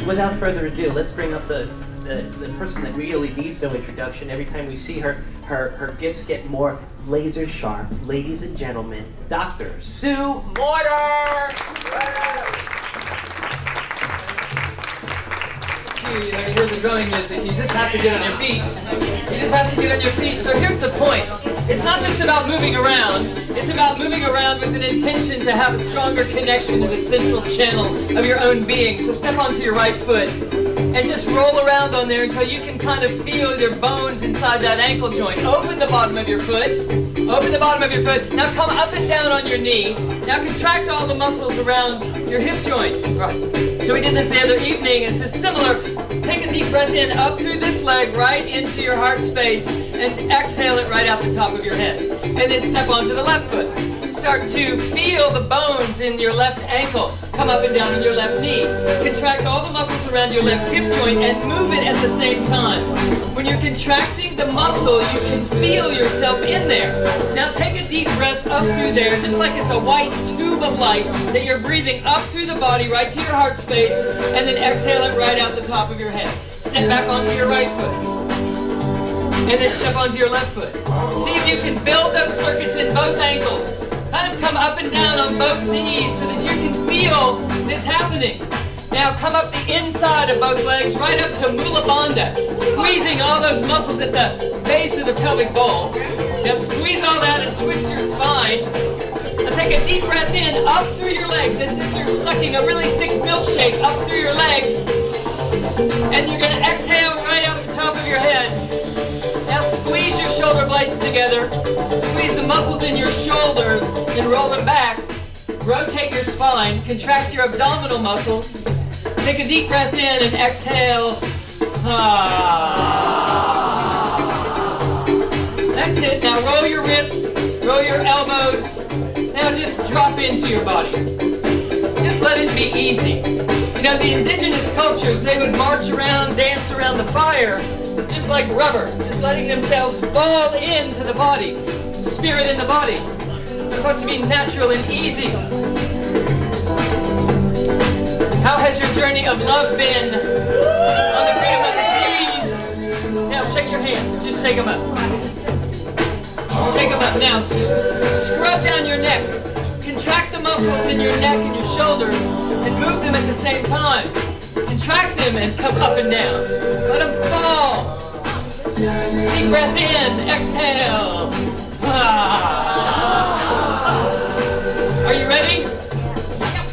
without further ado, let's bring up the person that really needs no introduction. Every time we see her, her gifts get more laser sharp. Ladies and gentlemen, Dr. Sue Morter! You know, you hear the drumming music, you just have to get on your feet. You just have to get on your feet. So here's the point. It's not just about moving around. It's about moving around with an intention to have a stronger connection to the central channel of your own being. So step onto your right foot and just roll around on there until you can kind of feel your bones inside that ankle joint. Open the bottom of your foot. Open the bottom of your foot. Now come up and down on your knee. Now contract all the muscles around your hip joint. Right. So we did this the other evening. It's just similar. Take a deep breath in up through this leg right into your heart space and exhale it right out the top of your head. And then step onto the left foot. Start to feel the bones in your left ankle come up and down on your left knee. Contract all the muscles around your left hip joint and move it at the same time. When you're contracting the muscle, you can feel yourself in there. Now take a deep breath up through there, just like it's a white tube of light that you're breathing up through the body, right to your heart space, and then exhale it right out the top of your head. Step back onto your right foot. And then step onto your left foot. See if you can build those circuits in both ankles. Kind of come up and down on both knees so that you can feel this happening. Now come up the inside of both legs right up to Mula Bandha, squeezing all those muscles at the base of the pelvic bowl. Now squeeze all that and twist your spine. Now take a deep breath in, up through your legs, as if you're sucking a really thick milkshake up through your legs. And you're going to exhale right out the top of your head. Now squeeze your shoulder blades together. Squeeze the muscles in your shoulders and roll them back. Rotate your spine. Contract your abdominal muscles. Take a deep breath in and exhale. That's it. Now roll your wrists. Roll your elbows. Now just drop into your body. Just let it be easy. You know, the indigenous cultures, they would march around, dance around the fire, just like rubber, just letting themselves fall into the body, spirit in the body. It's supposed to be natural and easy. How has your journey of love been on the freedom of the seas? Now shake your hands, just shake them up. Shake them up. Now scrub down your neck. Contract the muscles in your neck and your shoulders and move them at the same time. Contract them and come up and down. Let them fall. Deep breath in, exhale. Are you ready?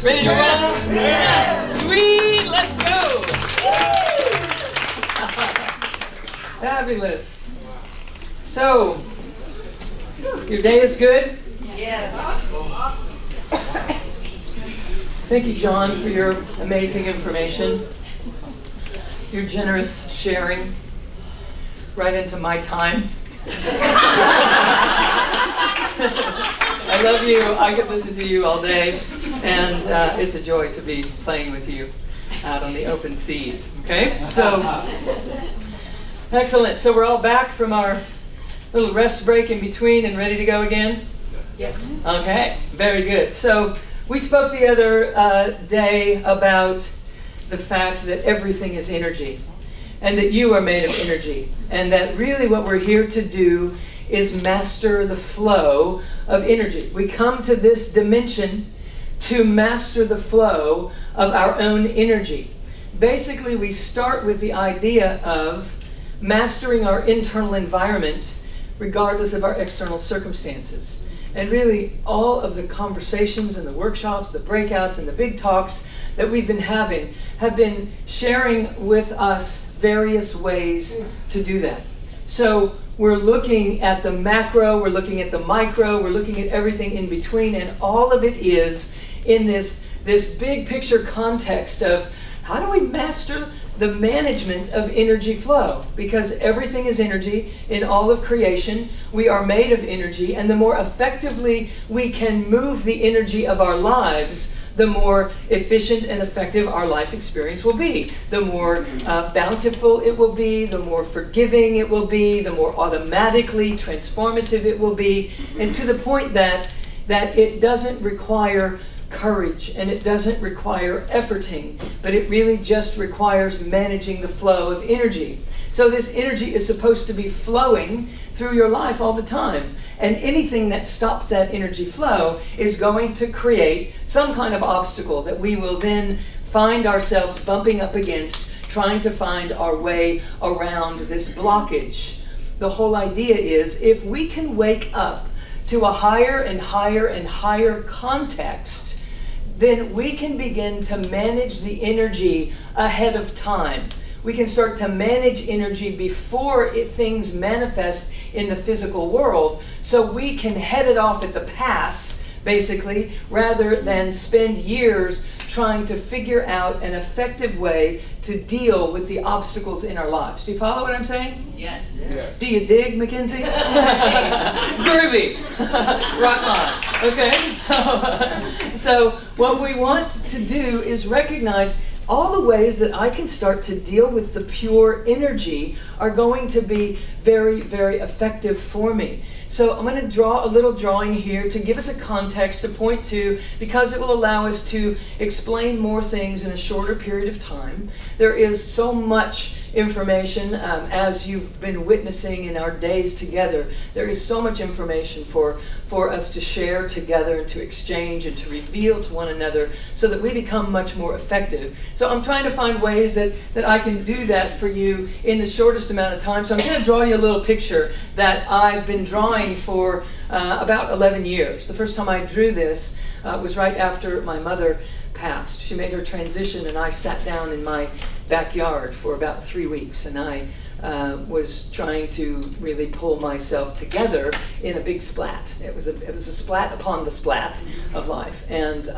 Ready to roll? Yes. Sweet, let's go. Fabulous. So, your day is good? Yes. Thank you, John, for your amazing information, your generous sharing right into my time. I love you. I could listen to you all day, and it's a joy to be playing with you out on the open seas. Okay? So, excellent. So we're all back from our little rest break in between and ready to go again? Yes. Okay, very good. So we spoke the other day about the fact that everything is energy and that you are made of energy, and that really what we're here to do is master the flow of energy. We come to this dimension to master the flow of our own energy. Basically, we start with the idea of mastering our internal environment regardless of our external circumstances. And really, all of the conversations and the workshops, the breakouts and the big talks that we've been having have been sharing with us various ways to do that. So we're looking at the macro, we're looking at the micro, we're looking at everything in between, and all of it is in this big picture context of how do we master the management of energy flow? Because everything is energy in all of creation. We are made of energy, and the more effectively we can move the energy of our lives, the more efficient and effective our life experience will be. The more bountiful it will be, the more forgiving it will be, the more automatically transformative it will be, and to the point that it doesn't require courage, and it doesn't require efforting, but it really just requires managing the flow of energy. So this energy is supposed to be flowing through your life all the time. And anything that stops that energy flow is going to create some kind of obstacle that we will then find ourselves bumping up against, trying to find our way around this blockage. The whole idea is, if we can wake up to a higher and higher and higher context, then we can begin to manage the energy ahead of time. We can start to manage energy before things manifest in the physical world, so we can head it off at the pass, basically, rather than spend years trying to figure out an effective way to deal with the obstacles in our lives. Do you follow what I'm saying? Yes. Yes. Do you dig, Mackenzie? Groovy. Right on. Okay, so what we want to do is recognize all the ways that I can start to deal with the pure energy are going to be very, very effective for me. So I'm going to draw a little drawing here to give us a context to point to, because it will allow us to explain more things in a shorter period of time. There is so much information, as you've been witnessing in our days together. There is so much information for us to share together and to exchange and to reveal to one another so that we become much more effective. So I'm trying to find ways that I can do that for you in the shortest amount of time. So I'm going to draw you a little picture that I've been drawing for about 11 years. The first time I drew this was right after my mother passed. She made her transition, and I sat down in my backyard for about 3 weeks, and I was trying to really pull myself together in a big splat. It was a splat upon the splat of life, and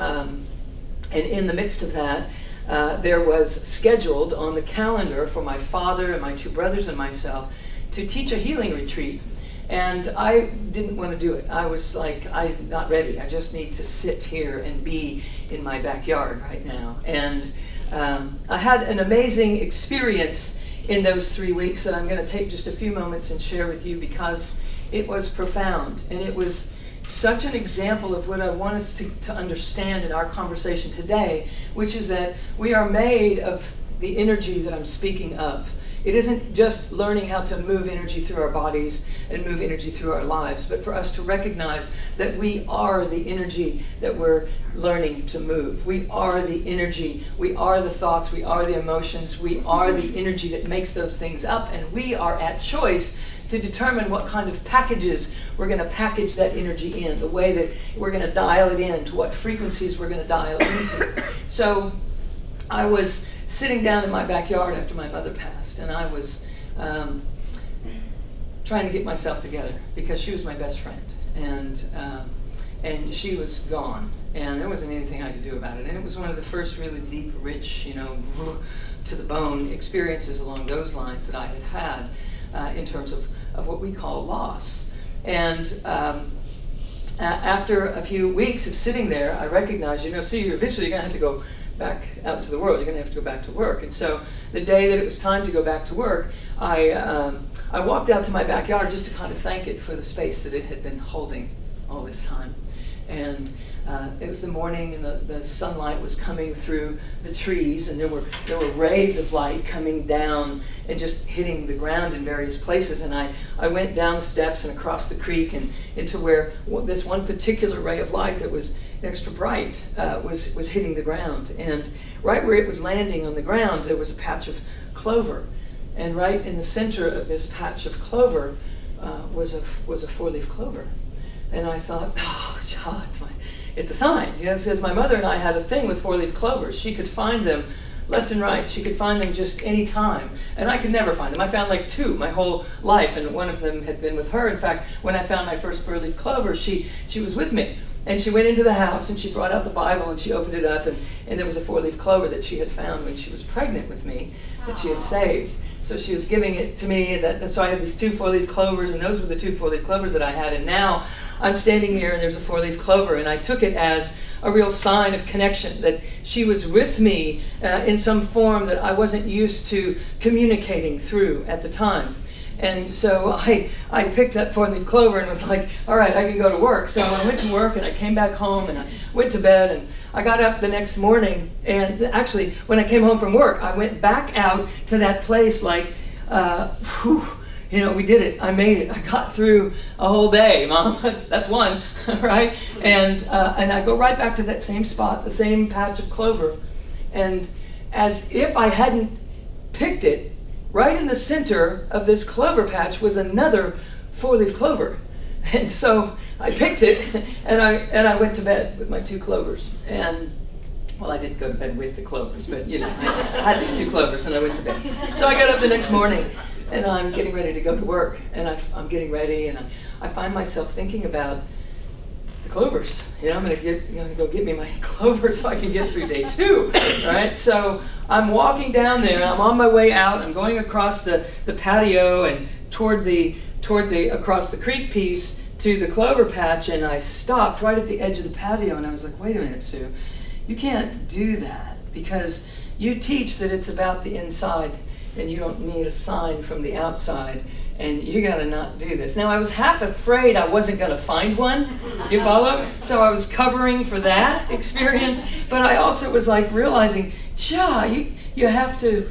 in the midst of that, there was scheduled on the calendar for my father and my two brothers and myself to teach a healing retreat. And I didn't want to do it. I was like, I'm not ready. I just need to sit here and be in my backyard right now. And I had an amazing experience in those 3 weeks that I'm going to take just a few moments and share with you, because it was profound. And it was such an example of what I want us to understand in our conversation today, which is that we are made of the energy that I'm speaking of. It isn't just learning how to move energy through our bodies and move energy through our lives, but for us to recognize that we are the energy that we're learning to move. We are the energy, we are the thoughts, we are the emotions, we are the energy that makes those things up, and we are at choice to determine what kind of packages we're going to package that energy in, the way that we're going to dial it in, to what frequencies we're going to dial into. So I was sitting down in my backyard after my mother passed, and I was trying to get myself together, because she was my best friend, and she was gone, and there wasn't anything I could do about it. And it was one of the first really deep, rich, to the bone experiences along those lines that I had in terms of what we call loss. And after a few weeks of sitting there, I recognized, eventually you're going to have to go back out into the world. You're going to have to go back to work. And so the day that it was time to go back to work, I walked out to my backyard just to kind of thank it for the space that it had been holding all this time. And it was the morning, and the sunlight was coming through the trees, and there were rays of light coming down and just hitting the ground in various places. And I went down the steps and across the creek and into where this one particular ray of light that was extra bright was hitting the ground. And right where it was landing on the ground, there was a patch of clover. And right in the center of this patch of clover was a 4-leaf clover. And I thought, it's a sign. Because my mother and I had a thing with 4-leaf clovers. She could find them left and right. She could find them just any time. And I could never find them. I found like 2 my whole life, and one of them had been with her. In fact, when I found my first 4-leaf clover, she was with me. And she went into the house, and she brought out the Bible, and she opened it up, and there was a 4-leaf clover that she had found when she was pregnant with me, that she had saved. So she was giving it to me, so I had these 2 4-leaf clovers, and those were the 2 4-leaf clovers that I had. And now I'm standing here, and there's a 4-leaf clover, and I took it as a real sign of connection, that she was with me in some form that I wasn't used to communicating through at the time. And so I picked that 4-leaf clover and was like, all right, I can go to work. So I went to work and I came back home and I went to bed and I got up the next morning. And actually, when I came home from work, I went back out to that place like, we did it. I made it. I got through a whole day, Mom. That's one, right? And I go right back to that same spot, the same patch of clover. And as if I hadn't picked it, right in the center of this clover patch was another 4-leaf clover. And so I picked it and I went to bed with my 2 clovers. And well, I didn't go to bed with the clovers, but I had these 2 clovers and I went to bed. So I got up the next morning and I'm getting ready to go to work, and I'm getting ready, and I find myself thinking about the clovers. I'm going to go get me my clovers so I can get through day 2, right? So I'm walking down there, and I'm on my way out. I'm going across the patio and toward the across the creek piece to the clover patch, and I stopped right at the edge of the patio, and I was like, wait a minute, Sue, you can't do that because you teach that it's about the inside. And you don't need a sign from the outside, and you gotta not do this. Now, I was half afraid I wasn't gonna find one, you follow? So I was covering for that experience, but I also was like realizing, you have to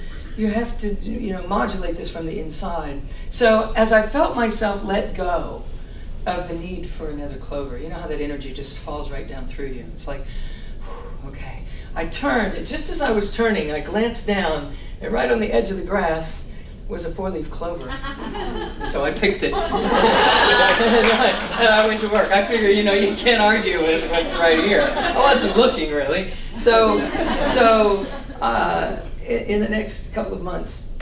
modulate this from the inside. So as I felt myself let go of the need for another clover, you know how that energy just falls right down through you. It's like, okay. I turned, and just as I was turning, I glanced down, and right on the edge of the grass was a 4-leaf clover. And so I picked it. and I went to work. I figure, you can't argue with what's right here. I wasn't looking, really. So in the next couple of months,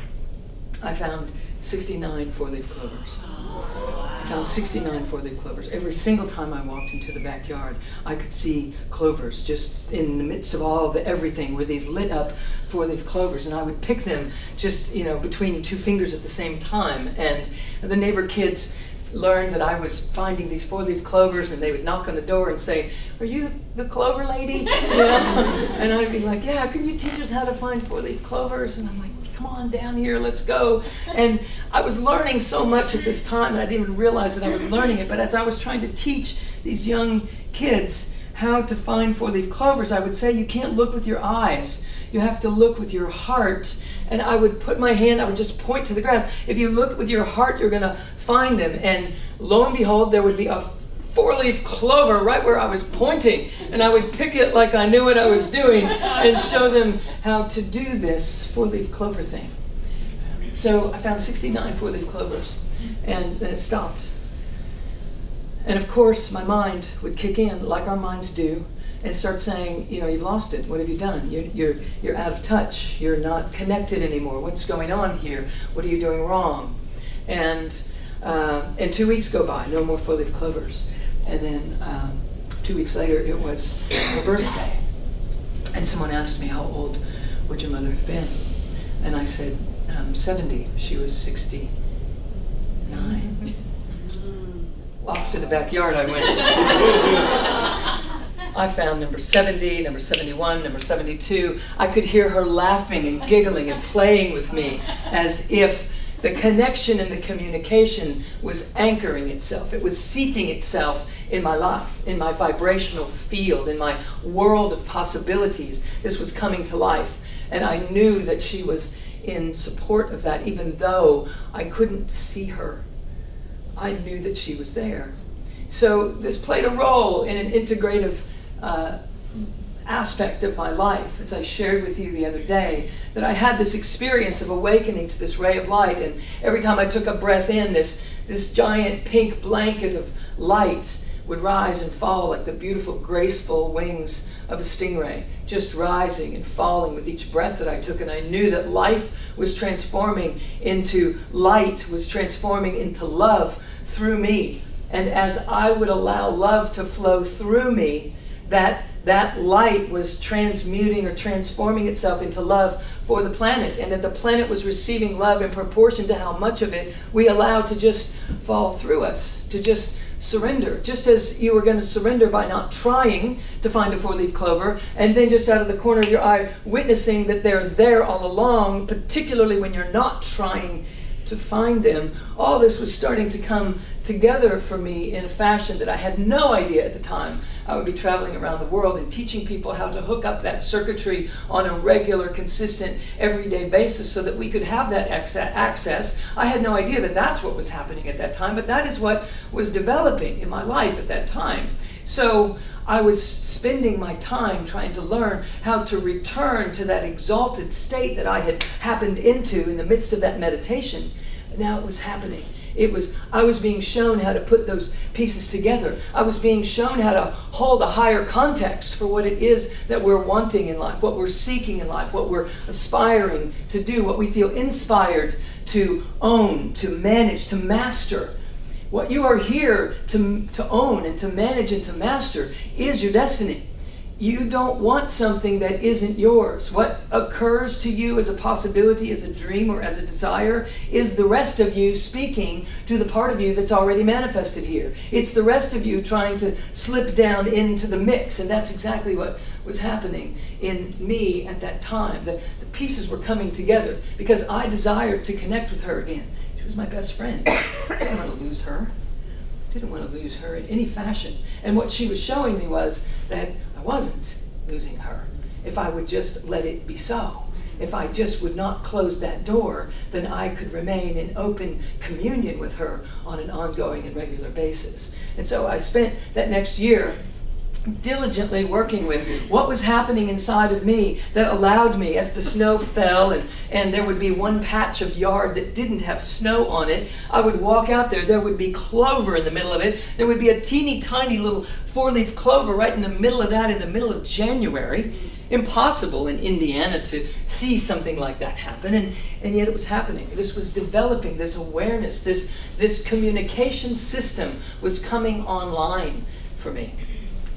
I found 69 4-leaf clovers. I found 69 4-leaf clovers. Every single time I walked into the backyard, I could see clovers just in the midst of all of everything were these lit up 4-leaf clovers, and I would pick them just, between 2 fingers at the same time. And the neighbor kids learned that I was finding these 4-leaf clovers, and they would knock on the door and say, "Are you the clover lady?" And I'd be like, "Yeah, can you teach us how to find 4-leaf clovers?" And I'm like, "Come on down here, let's go." And I was learning so much at this time, and I didn't even realize that I was learning it. But as I was trying to teach these young kids how to find 4-leaf clovers, I would say, you can't look with your eyes. You have to look with your heart. And I would put my hand, I would just point to the grass. If you look with your heart, you're going to find them. And lo and behold, there would be a 4-leaf clover right where I was pointing, and I would pick it like I knew what I was doing and show them how to do this 4-leaf clover thing. So I found 69 4-leaf clovers, and then it stopped. And of course, my mind would kick in, like our minds do, and start saying, you've lost it. What have you done? You're out of touch. You're not connected anymore. What's going on here? What are you doing wrong? And 2 weeks go by, no more 4-leaf clovers. And then 2 weeks later, it was her birthday. And someone asked me, how old would your mother have been? And I said, 70. She was 69. Off to the backyard I went. I found number 70, number 71, number 72. I could hear her laughing and giggling and playing with me as if the connection and the communication was anchoring itself. It was seating itself in my life, in my vibrational field, in my world of possibilities. This was coming to life. And I knew that she was in support of that, even though I couldn't see her. I knew that she was there. So this played a role in an integrative aspect of my life, as I shared with you the other day, that I had this experience of awakening to this ray of light, and every time I took a breath in, this giant pink blanket of light would rise and fall like the beautiful, graceful wings of a stingray, just rising and falling with each breath that I took. And I knew that life was transforming into light, was transforming into love through me. And as I would allow love to flow through me, that light was transmuting or transforming itself into love for the planet, and that the planet was receiving love in proportion to how much of it we allowed to just fall through us, to just surrender. Just as you were going to surrender by not trying to find a 4-leaf clover, and then just out of the corner of your eye witnessing that they're there all along, particularly when you're not trying to find them, all this was starting to come together for me in a fashion that I had no idea at the time. I would be traveling around the world and teaching people how to hook up that circuitry on a regular, consistent, everyday basis so that we could have that access. I had no idea that that's what was happening at that time, but that is what was developing in my life at that time. So I was spending my time trying to learn how to return to that exalted state that I had happened into in the midst of that meditation. Now it was happening. I was being shown how to put those pieces together. I was being shown how to hold a higher context for what it is that we're wanting in life, what we're seeking in life, what we're aspiring to do, what we feel inspired to own, to manage, to master. What you are here to own and to manage and to master is your destiny. You don't want something that isn't yours. What occurs to you as a possibility, as a dream, or as a desire is the rest of you speaking to the part of you that's already manifested here. It's the rest of you trying to slip down into the mix, and that's exactly what was happening in me at that time. The pieces were coming together because I desired to connect with her again. She was my best friend. I didn't want to lose her. Didn't want to lose her in any fashion. And what she was showing me was that I wasn't losing her. If I would just let it be so, if I just would not close that door, then I could remain in open communion with her on an ongoing and regular basis. And so I spent that next year diligently working with what was happening inside of me that allowed me, as the snow fell and there would be one patch of yard that didn't have snow on it, I would walk out there would be clover in the middle of it, there would be a teeny tiny little 4-leaf clover right in the middle of that in the middle of January. Impossible in Indiana to see something like that happen, and yet it was happening. This was developing, this awareness, this communication system was coming online for me.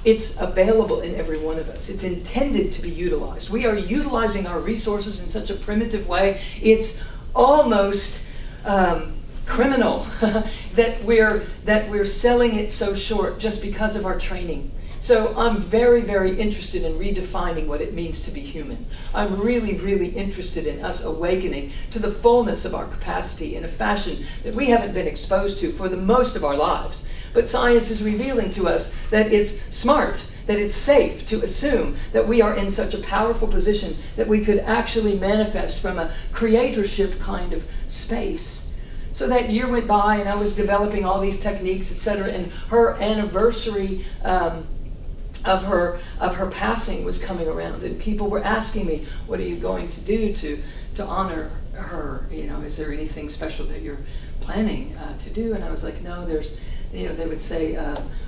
It's available in every one of us. It's intended to be utilized. We are utilizing our resources in such a primitive way. It's almost criminal that we're selling it so short just because of our training. So I'm very, very interested in redefining what it means to be human. I'm really, really interested in us awakening to the fullness of our capacity in a fashion that we haven't been exposed to for the most of our lives. But science is revealing to us that it's smart, that it's safe to assume that we are in such a powerful position that we could actually manifest from a creatorship kind of space. So that year went by and I was developing all these techniques, etc., and her anniversary of her passing was coming around, and people were asking me, what are you going to do to honor her? Is there anything special that you're planning to do? And I was like, no, they would say,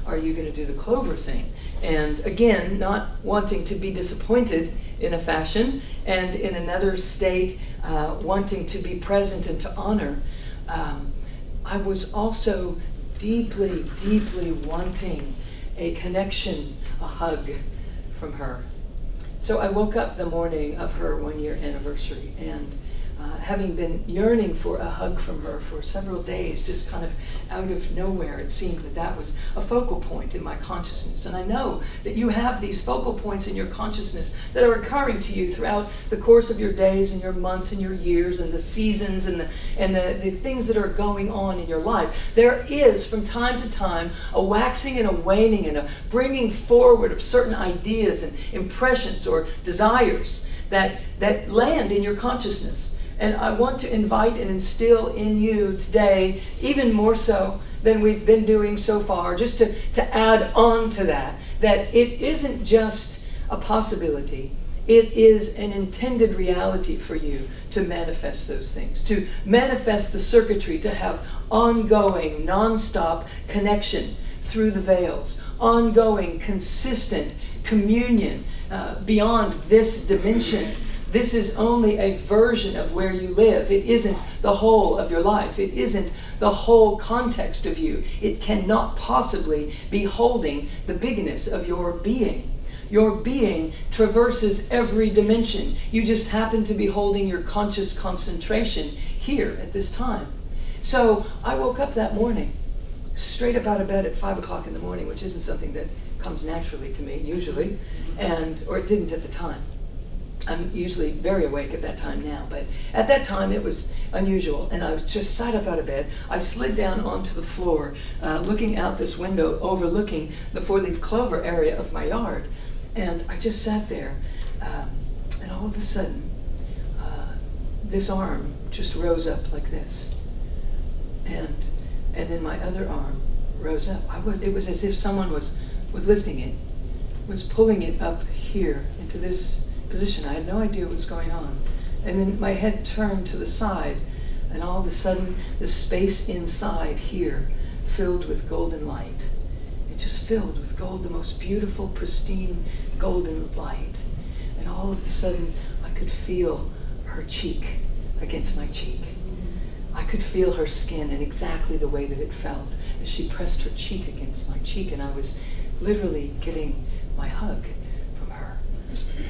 are you going to do the clover thing? And again, not wanting to be disappointed in a fashion, and in another state, wanting to be present and to honor, I was also deeply, deeply wanting a connection, a hug from her. So I woke up the morning of her 1-year anniversary, and having been yearning for a hug from her for several days, just kind of out of nowhere, it seemed that was a focal point in my consciousness. And I know that you have these focal points in your consciousness that are occurring to you throughout the course of your days and your months and your years and the seasons and the things that are going on in your life. There is, from time to time, a waxing and a waning and a bringing forward of certain ideas and impressions or desires that land in your consciousness. And I want to invite and instill in you today, even more so than we've been doing so far, just to add on to that it isn't just a possibility. It is an intended reality for you to manifest those things, to manifest the circuitry, to have ongoing, non-stop connection through the veils, ongoing, consistent communion beyond this dimension. This is only a version of where you live. It isn't the whole of your life. It isn't the whole context of you. It cannot possibly be holding the bigness of your being. Your being traverses every dimension. You just happen to be holding your conscious concentration here at this time. So I woke up that morning, straight up out of bed at 5 o'clock in the morning, which isn't something that comes naturally to me usually, or it didn't at the time. I'm usually very awake at that time now, but at that time it was unusual, and I was just sat up out of bed. I slid down onto the floor, looking out this window overlooking the four-leaf clover area of my yard, and I just sat there, and all of a sudden, this arm just rose up like this, and then my other arm rose up. It was as if someone was lifting it, was pulling it up here into this position. I had no idea what was going on. And then my head turned to the side, and all of a sudden the space inside here filled with golden light. It just filled with gold, the most beautiful, pristine golden light. And all of a sudden I could feel her cheek against my cheek. I could feel her skin in exactly the way that it felt as she pressed her cheek against my cheek, and I was literally getting my hug from her.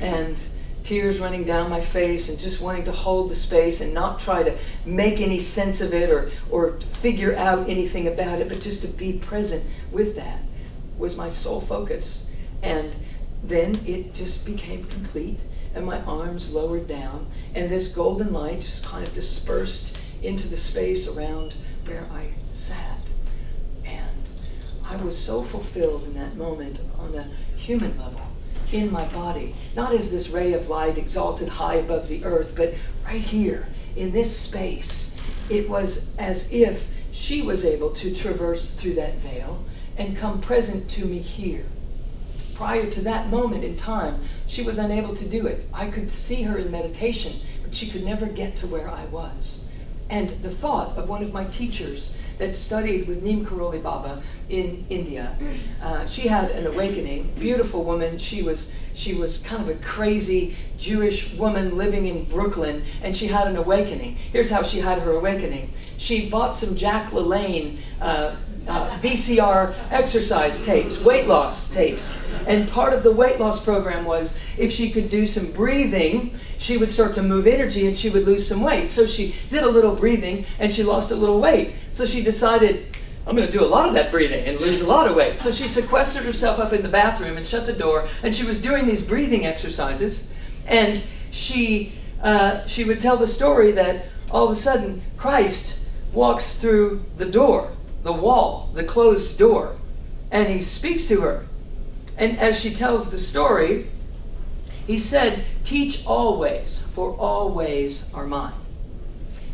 And tears running down my face, and just wanting to hold the space and not try to make any sense of it or figure out anything about it, but just to be present with that was my sole focus. And then it just became complete, and my arms lowered down, and this golden light just kind of dispersed into the space around where I sat. And I was so fulfilled in that moment on a human level, in my body, not as this ray of light exalted high above the earth, but right here in this space. It was as if she was able to traverse through that veil and come present to me here. Prior to that moment in time, she was unable to do it. I could see her in meditation, but she could never get to where I was. And the thought of one of my teachers that studied with Neem Karoli Baba in India, she had an awakening, beautiful woman. She was kind of a crazy Jewish woman living in Brooklyn, and she had an awakening. Here's how she had her awakening. She bought some Jack LaLanne VCR exercise tapes, weight loss tapes. And part of the weight loss program was if she could do some breathing, she would start to move energy and she would lose some weight. So she did a little breathing and she lost a little weight. So she decided, I'm going to do a lot of that breathing and lose a lot of weight. So she sequestered herself up in the bathroom and shut the door, and she was doing these breathing exercises. And she would tell the story that all of a sudden Christ walks through the door, the wall, the closed door, and he speaks to her. And as she tells the story, he said, "Teach always, for all ways are mine."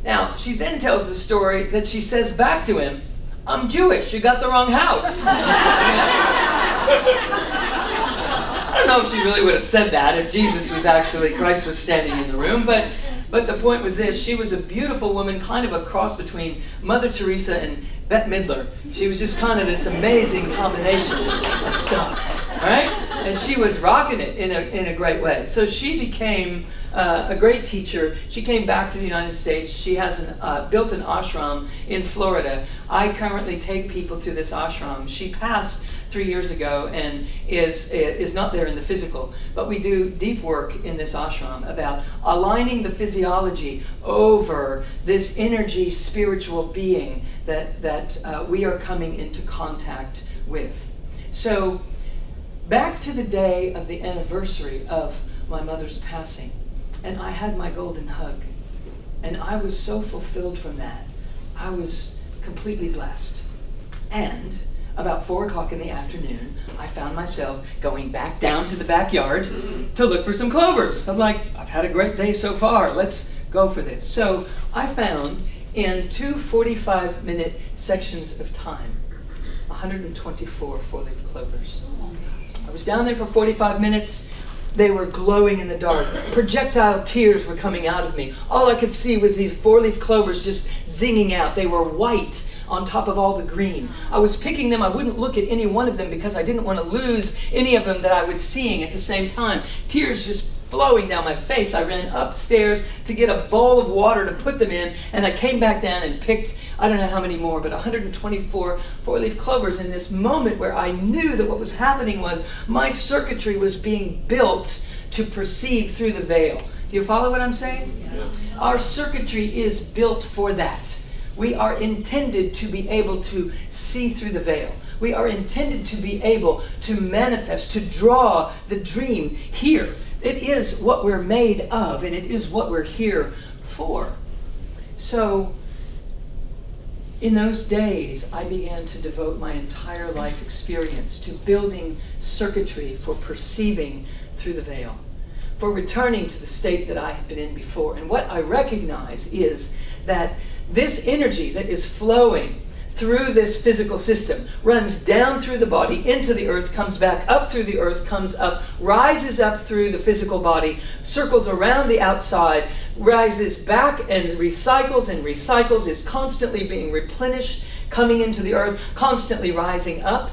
Now, she then tells the story that she says back to him, "I'm Jewish, you got the wrong house." I don't know if she really would have said that if Christ was standing in the room, but the point was this: she was a beautiful woman, kind of a cross between Mother Teresa and Bette Midler. She was just kind of this amazing combination of stuff, right? And she was rocking it in a great way. So she became a great teacher. She came back to the United States. She has built an ashram in Florida. I currently take people to this ashram. She passed 3 years ago and is not there in the physical, but we do deep work in this ashram about aligning the physiology over this energy spiritual being that we are coming into contact with. So back to the day of the anniversary of my mother's passing, and I had my golden hug, and I was so fulfilled from that. I was completely blessed. And about 4 o'clock in the afternoon, I found myself going back down to the backyard to look for some clovers. I'm like, I've had a great day so far. Let's go for this. So I found in 2 45-minute sections of time, 124 four-leaf clovers. I was down there for 45 minutes. They were glowing in the dark. Projectile tears were coming out of me. All I could see was these four-leaf clovers just zinging out. They were white on top of all the green. I was picking them. I wouldn't look at any one of them because I didn't want to lose any of them that I was seeing at the same time. Tears just flowing down my face. I ran upstairs to get a bowl of water to put them in, and I came back down and picked, I don't know how many more, but 124 four-leaf clovers in this moment where I knew that what was happening was my circuitry was being built to perceive through the veil. Do you follow what I'm saying? Yes. Our circuitry is built for that. We are intended to be able to see through the veil. We are intended to be able to manifest, to draw the dream here. It is what we're made of, and it is what we're here for. So, in those days, I began to devote my entire life experience to building circuitry for perceiving through the veil, for returning to the state that I had been in before. And what I recognize is that this energy that is flowing through this physical system runs down through the body into the earth, comes back up through the earth, comes up, rises up through the physical body, circles around the outside, rises back and recycles, is constantly being replenished, coming into the earth, constantly rising up,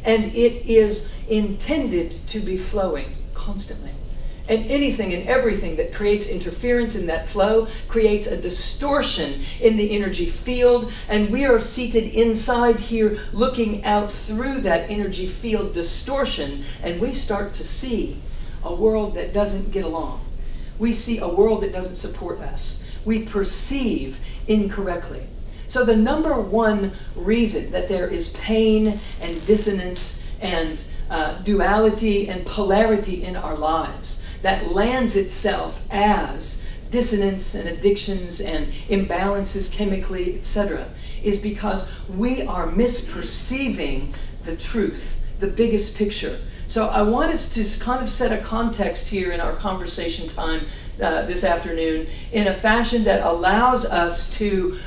and it is intended to be flowing constantly. And anything and everything that creates interference in that flow creates a distortion in the energy field, and we are seated inside here looking out through that energy field distortion, and we start to see a world that doesn't get along. We see a world that doesn't support us. We perceive incorrectly. So the number one reason that there is pain and dissonance and duality and polarity in our lives that lands itself as dissonance and addictions and imbalances chemically, etc., is because we are misperceiving the truth, the biggest picture. So I want us to kind of set a context here in our conversation time this afternoon in a fashion that allows us to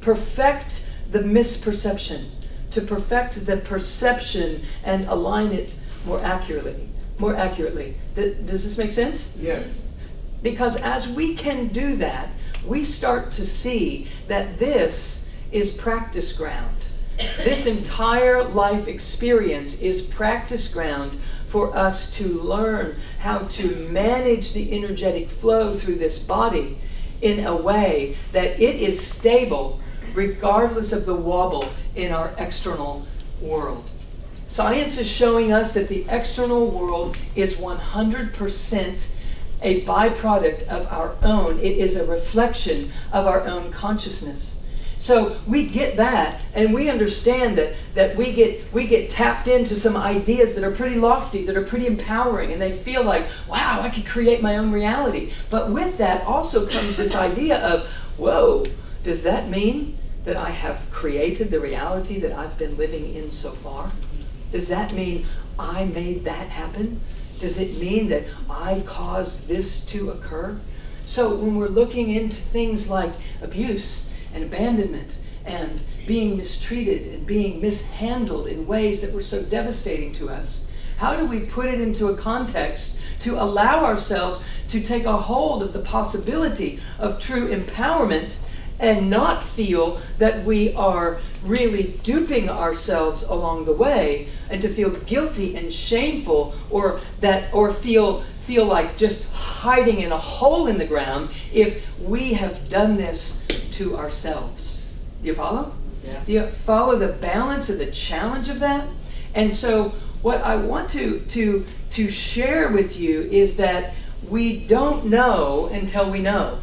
perfect the misperception, to perfect the perception and align it more accurately. Does this make sense? Yes. Because as we can do that, we start to see that this is practice ground. This entire life experience is practice ground for us to learn how to manage the energetic flow through this body in a way that it is stable regardless of the wobble in our external world. Science is showing us that the external world is 100% a byproduct of our own. It is a reflection of our own consciousness. So we get that, and we understand that we get tapped into some ideas that are pretty lofty, that are pretty empowering, and they feel like, wow, I could create my own reality. But with that also comes this idea of, whoa, does that mean that I have created the reality that I've been living in so far? Does that mean I made that happen? Does it mean that I caused this to occur? So when we're looking into things like abuse and abandonment and being mistreated and being mishandled in ways that were so devastating to us, how do we put it into a context to allow ourselves to take a hold of the possibility of true empowerment and not feel that we are really duping ourselves along the way, and to feel guilty and shameful, or feel like just hiding in a hole in the ground if we have done this to ourselves. Do you follow? Yes. Do you follow the balance of the challenge of that? And so what I want to share with you is that we don't know until we know.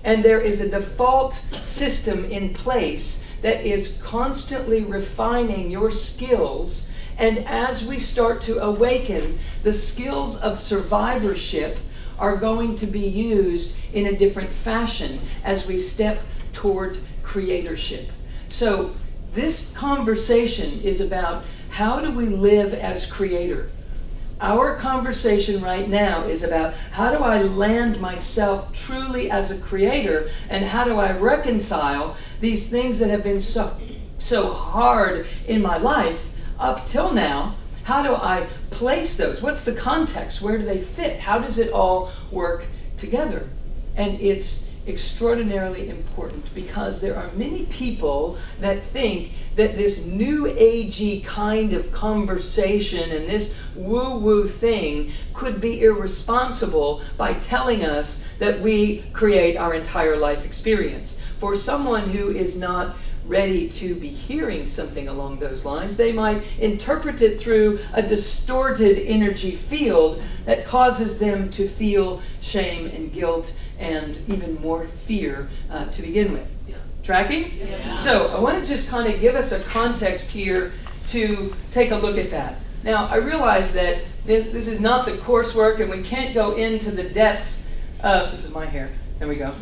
And there is a default system in place that is constantly refining your skills. And as we start to awaken, the skills of survivorship are going to be used in a different fashion as we step toward creatorship. So this conversation is about how do we live as creator. Our conversation right now is about how do I land myself truly as a creator, and how do I reconcile these things that have been so hard in my life up till now. How do I place those? What's the context? Where do they fit? How does it all work together? And it's extraordinarily important because there are many people that think that this new agey kind of conversation and this woo-woo thing could be irresponsible by telling us that we create our entire life experience. For someone who is not ready to be hearing something along those lines, they might interpret it through a distorted energy field that causes them to feel shame and guilt and even more fear to begin with. Tracking? Yes. So I want to just kind of give us a context here to take a look at that. Now, I realize that This is not the coursework, and we can't go into the depths. This is my hair. There we go.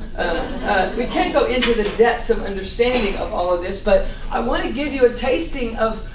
We can't go into the depths of understanding of all of this, but I want to give you a tasting of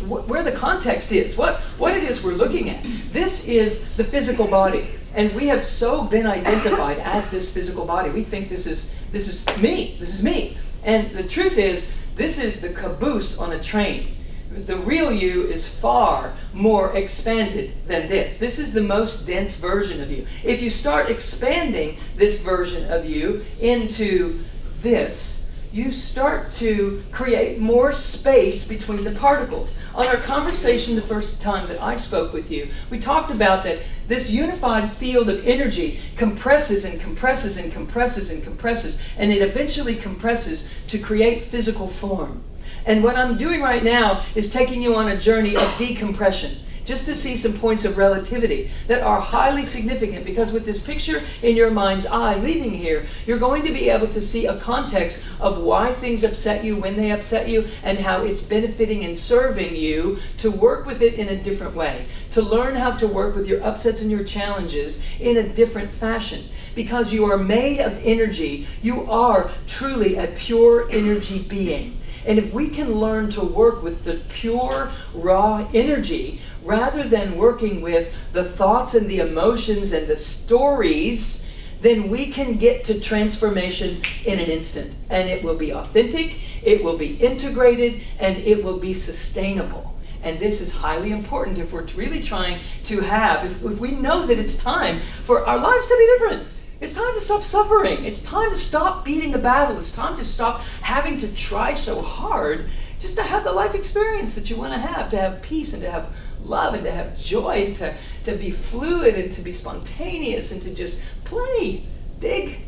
where the context is, what it is we're looking at. This is the physical body, and we have so been identified as this physical body. We think this is me. And the truth is, this is the caboose on a train. The real you is far more expanded than this. This is the most dense version of you. If you start expanding this version of you into this, you start to create more space between the particles. On our conversation the first time that I spoke with you, we talked about that this unified field of energy compresses and compresses and compresses and compresses, and it eventually compresses to create physical form. And what I'm doing right now is taking you on a journey of decompression, just to see some points of relativity that are highly significant, because with this picture in your mind's eye leaving here, you're going to be able to see a context of why things upset you, when they upset you, and how it's benefiting and serving you to work with it in a different way, to learn how to work with your upsets and your challenges in a different fashion. Because you are made of energy, you are truly a pure energy being. And if we can learn to work with the pure, raw energy, rather than working with the thoughts and the emotions and the stories, then we can get to transformation in an instant. And it will be authentic, it will be integrated, and it will be sustainable. And this is highly important if we're really trying to have, if we know that it's time for our lives to be different. It's time to stop suffering. It's time to stop beating the battle. It's time to stop having to try so hard just to have the life experience that you want to have peace and to have love and to have joy and to be fluid and to be spontaneous and to just play. Dig?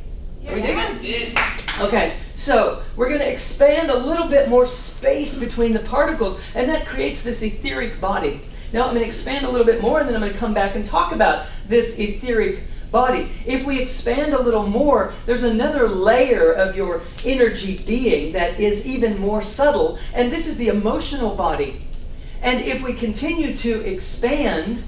Are we digging? Okay, so we're going to expand a little bit more space between the particles, and that creates this etheric body. Now I'm going to expand a little bit more, and then I'm going to come back and talk about this etheric body. If we expand a little more, there's another layer of your energy being that is even more subtle, and this is the emotional body. And if we continue to expand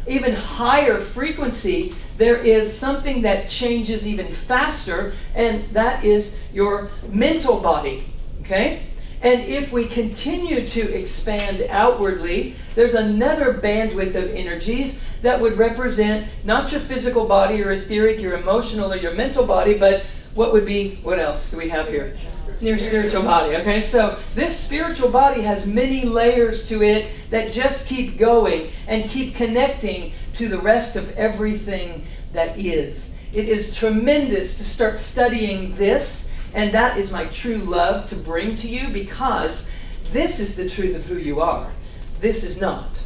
even higher frequency, there is something that changes even faster, and that is your mental body. Okay? And if we continue to expand outwardly, there's another bandwidth of energies that would represent not your physical body, your etheric, your emotional, or your mental body, but what else do we have here? Your spiritual body, okay? So this spiritual body has many layers to it that just keep going and keep connecting to the rest of everything that is. It is tremendous to start studying this, and that is my true love to bring to you, because this is the truth of who you are. This is not.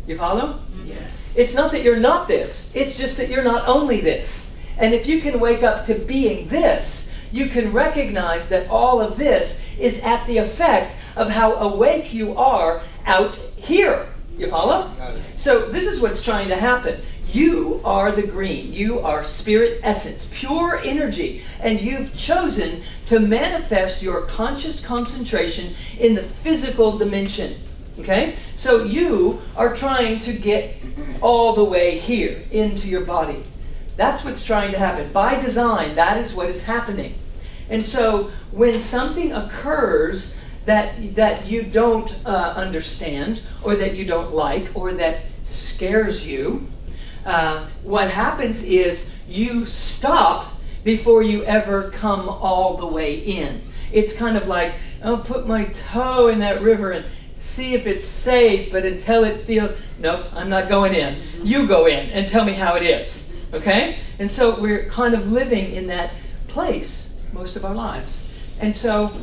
You follow? Yes. It's not that you're not this. It's just that you're not only this. And if you can wake up to being this, you can recognize that all of this is at the effect of how awake you are out here. You follow? So this is what's trying to happen. You are the green. You are spirit essence, pure energy. And you've chosen to manifest your conscious concentration in the physical dimension. Okay? So you are trying to get all the way here into your body. That's what's trying to happen. By design, that is what is happening. And so when something occurs that you don't understand, or that you don't like, or that scares you, what happens is you stop before you ever come all the way in. It's kind of like, I'll put my toe in that river and see if it's safe, but until it feels, nope, I'm not going in. You go in and tell me how it is. Okay? And so we're kind of living in that place most of our lives. And so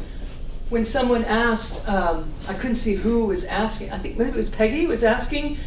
when someone asked, I couldn't see who was asking, I think maybe it was Peggy was asking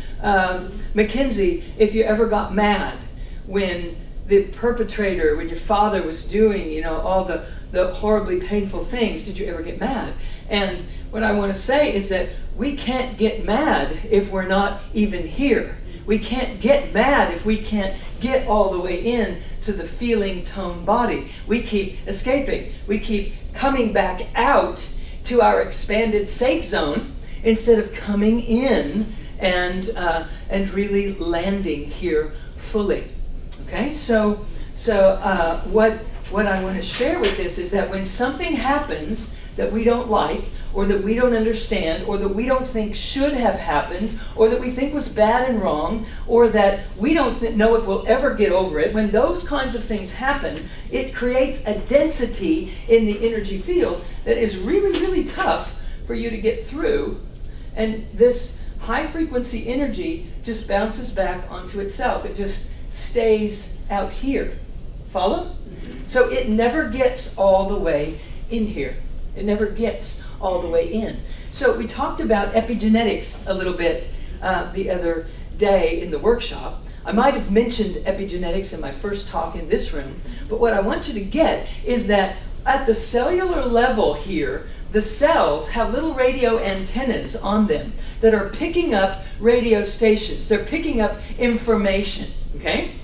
Mackenzie if you ever got mad when the perpetrator, when your father was doing, all the horribly painful things. Did you ever get mad? And what I want to say is that we can't get mad if we're not even here. We can't get mad if we can't get all the way in to the feeling tone body. We keep escaping. We keep coming back out to our expanded safe zone instead of coming in and really landing here fully. Okay, so what I want to share with this is that when something happens that we don't like, or that we don't understand, or that we don't think should have happened, or that we think was bad and wrong, or that we don't know if we'll ever get over it, when those kinds of things happen, it creates a density in the energy field that is really, really tough for you to get through. And this high frequency energy just bounces back onto itself. It just stays out here. Follow? So it never gets all the way in here. It never gets all the way in. So we talked about epigenetics a little bit the other day in the workshop. I might have mentioned epigenetics in my first talk in this room, but what I want you to get is that at the cellular level here, the cells have little radio antennas on them that are picking up radio stations. They're picking up information, okay?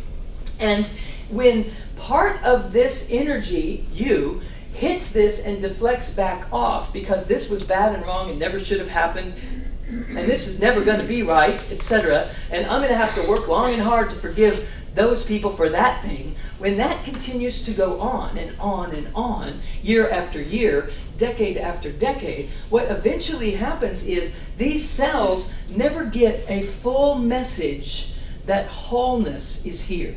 And when part of this energy, you, hits this and deflects back off because this was bad and wrong and never should have happened, and this is never going to be right, etc., and I'm going to have to work long and hard to forgive those people for that thing, when that continues to go on and on and on, year after year, decade after decade, what eventually happens is these cells never get a full message that wholeness is here,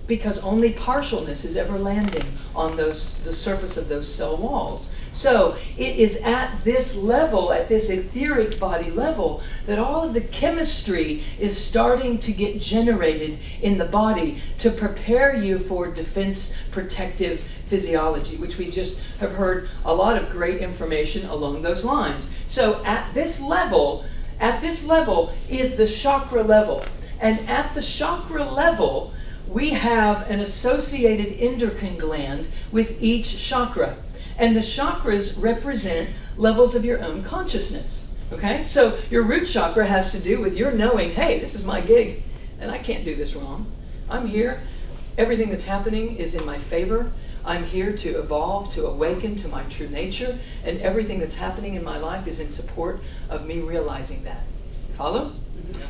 because only partialness is ever landing on the surface of those cell walls. So it is at this level, at this etheric body level, that all of the chemistry is starting to get generated in the body to prepare you for defense protective physiology, which we just have heard a lot of great information along those lines. So at this level is the chakra level. And at the chakra level, we have an associated endocrine gland with each chakra. And the chakras represent levels of your own consciousness. Okay? So your root chakra has to do with your knowing, hey, this is my gig, and I can't do this wrong. I'm here. Everything that's happening is in my favor. I'm here to evolve, to awaken to my true nature, and everything that's happening in my life is in support of me realizing that. Follow?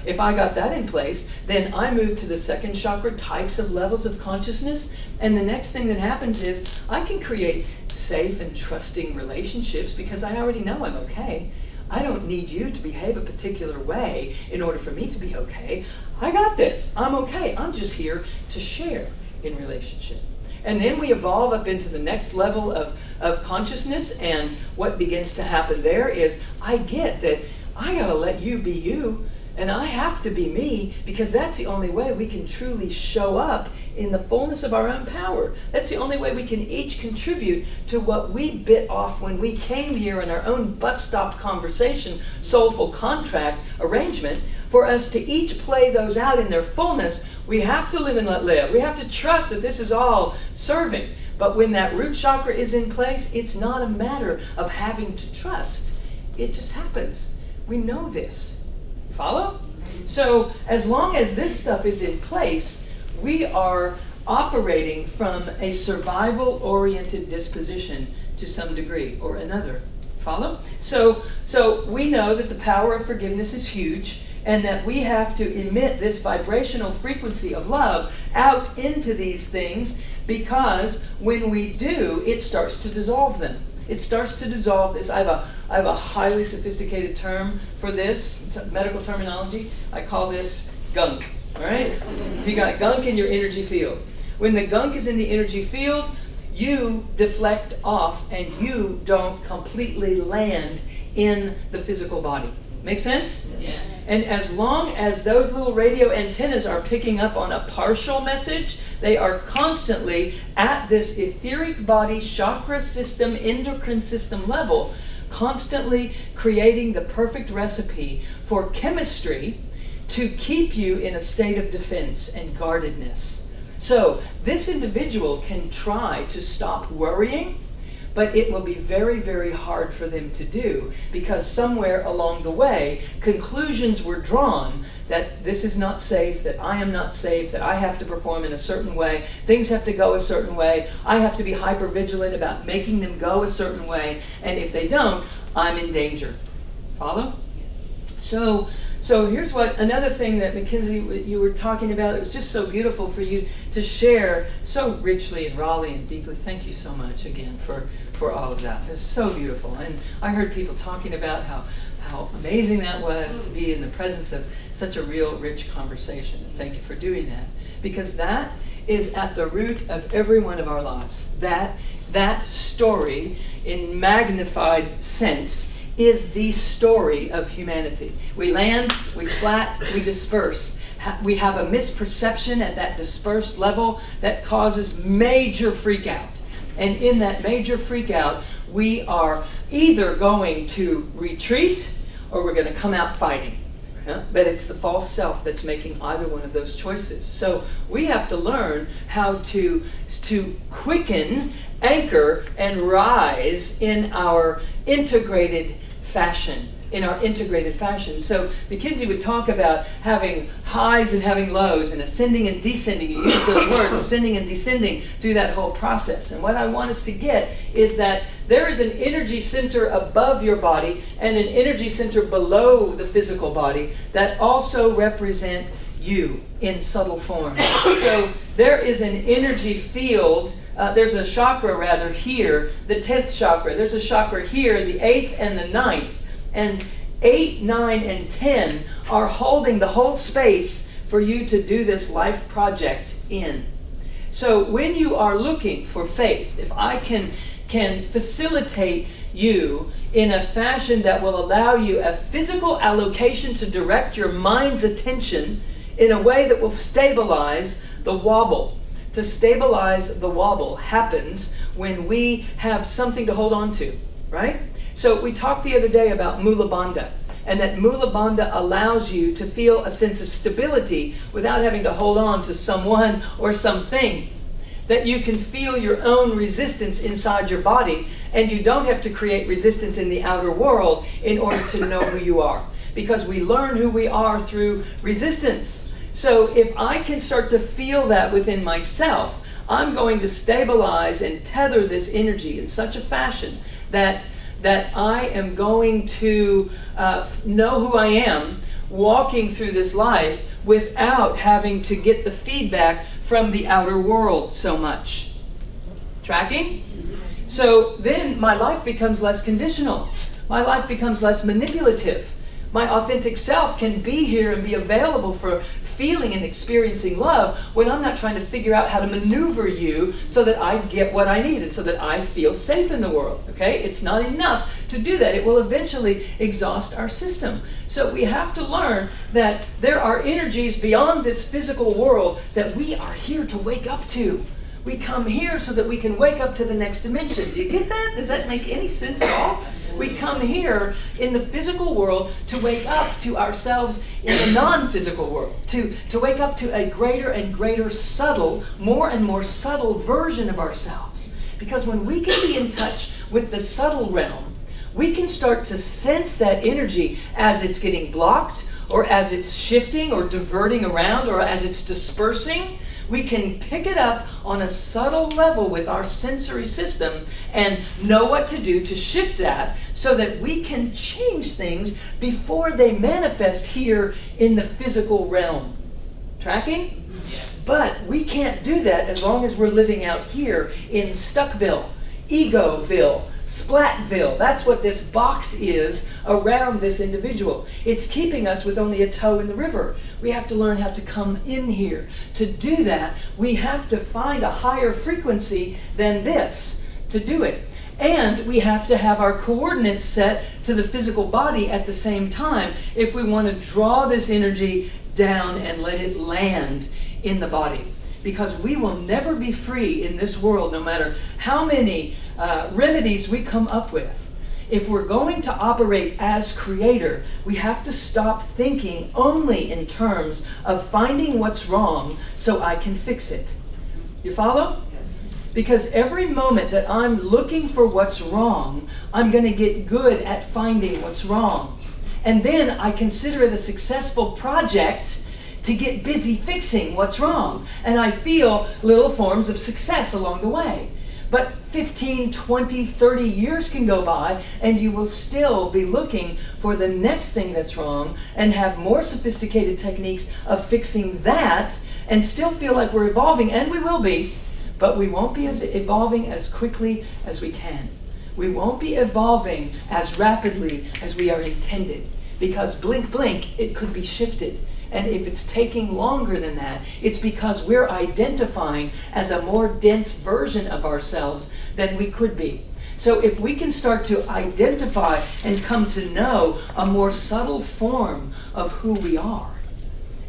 If I got that in place, then I move to the second chakra, types of levels of consciousness, and the next thing that happens is I can create safe and trusting relationships because I already know I'm okay. I don't need you to behave a particular way in order for me to be okay. I got this. I'm okay. I'm just here to share in relationship. And then we evolve up into the next level of consciousness, and what begins to happen there is I get that I gotta let you be you, and I have to be me, because that's the only way we can truly show up in the fullness of our own power. That's the only way we can each contribute to what we bit off when we came here in our own bus stop conversation, soulful contract arrangement. For us to each play those out in their fullness, we have to live and let live. We have to trust that this is all serving. But when that root chakra is in place, it's not a matter of having to trust. It just happens. We know this. Follow? So as long as this stuff is in place, we are operating from a survival-oriented disposition to some degree or another. Follow? So we know that the power of forgiveness is huge, and that we have to emit this vibrational frequency of love out into these things, because when we do, it starts to dissolve them. It starts to dissolve this. I have a highly sophisticated term for this, it's medical terminology. I call this gunk, all right? You got gunk in your energy field. When the gunk is in the energy field, you deflect off and you don't completely land in the physical body. Make sense? Yes. And as long as those little radio antennas are picking up on a partial message, they are constantly at this etheric body, chakra system, endocrine system level, constantly creating the perfect recipe for chemistry to keep you in a state of defense and guardedness. So this individual can try to stop worrying, but it will be very, very hard for them to do, because somewhere along the way, conclusions were drawn that this is not safe, that I am not safe, that I have to perform in a certain way, things have to go a certain way, I have to be hyper vigilant about making them go a certain way, and if they don't, I'm in danger. Follow? So here's what another thing that Mackenzie, you were talking about. It was just so beautiful for you to share so richly and rawly and deeply. Thank you so much again for all of that. It's so beautiful. And I heard people talking about how amazing that was to be in the presence of such a real rich conversation. And thank you for doing that, because that is at the root of every one of our lives. That story in magnified sense is the story of humanity. We land, we splat, we disperse. We have a misperception at that dispersed level that causes major freak out. And in that major freak out, we are either going to retreat or we're going to come out fighting. But it's the false self that's making either one of those choices. So we have to learn how to quicken, anchor, and rise in our integrated fashion. So Mackenzie would talk about having highs and having lows and ascending and descending. You use those words, ascending and descending, through that whole process. And what I want us to get is that there is an energy center above your body and an energy center below the physical body that also represent you in subtle form. So there is an energy field. There's a chakra rather here, the 10th chakra. There's a chakra here, the 8th and the 9th. And 8, 9, and 10 are holding the whole space for you to do this life project in. So when you are looking for faith, if I can facilitate you in a fashion that will allow you a physical allocation to direct your mind's attention in a way that will stabilize the wobble. To stabilize the wobble happens when we have something to hold on to, right? So we talked the other day about Mula Bandha, and that Mula Bandha allows you to feel a sense of stability without having to hold on to someone or something. That you can feel your own resistance inside your body, and you don't have to create resistance in the outer world in order to know who you are. Because we learn who we are through resistance. So if I can start to feel that within myself, I'm going to stabilize and tether this energy in such a fashion that I am going to know who I am walking through this life without having to get the feedback from the outer world so much. Tracking? So then my life becomes less conditional. My life becomes less manipulative. My authentic self can be here and be available for feeling and experiencing love when I'm not trying to figure out how to maneuver you so that I get what I need and so that I feel safe in the world. Okay? It's not enough to do that. It will eventually exhaust our system. So we have to learn that there are energies beyond this physical world that we are here to wake up to. We come here so that we can wake up to the next dimension. Do you get that? Does that make any sense at all? We come here in the physical world to wake up to ourselves in the non-physical world, to wake up to a greater and greater subtle, more and more subtle version of ourselves. Because when we can be in touch with the subtle realm, we can start to sense that energy as it's getting blocked, or as it's shifting or diverting around, or as it's dispersing. We can pick it up on a subtle level with our sensory system and know what to do to shift that so that we can change things before they manifest here in the physical realm. Tracking? Yes. But we can't do that as long as we're living out here in Stuckville, Egoville, Splatville. That's what this box is around this individual. It's keeping us with only a toe in the river. We have to learn how to come in here. To do that, we have to find a higher frequency than this to do it. And we have to have our coordinates set to the physical body at the same time if we want to draw this energy down and let it land in the body. Because we will never be free in this world, no matter how many remedies we come up with. If we're going to operate as creator, we have to stop thinking only in terms of finding what's wrong so I can fix it. You follow? Yes. Because every moment that I'm looking for what's wrong, I'm going to get good at finding what's wrong. And then I consider it a successful project to get busy fixing what's wrong. And I feel little forms of success along the way. But 15, 20, 30 years can go by and you will still be looking for the next thing that's wrong and have more sophisticated techniques of fixing that and still feel like we're evolving, and we will be, but we won't be evolving as quickly as we can. We won't be evolving as rapidly as we are intended, because blink, blink, it could be shifted. And if it's taking longer than that, it's because we're identifying as a more dense version of ourselves than we could be. So if we can start to identify and come to know a more subtle form of who we are,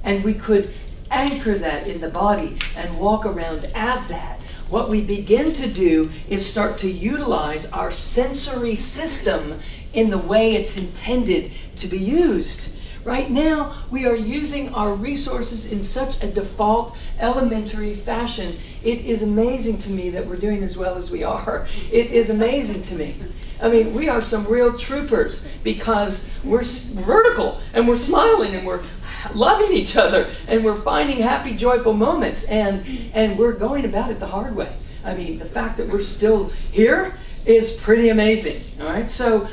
and we could anchor that in the body and walk around as that, what we begin to do is start to utilize our sensory system in the way it's intended to be used. Right now, we are using our resources in such a default, elementary fashion. It is amazing to me that we're doing as well as we are. It is amazing to me. I mean, we are some real troopers because we're vertical and we're smiling and we're loving each other and we're finding happy, joyful moments, and we're going about it the hard way. I mean, the fact that we're still here is pretty amazing. All right, so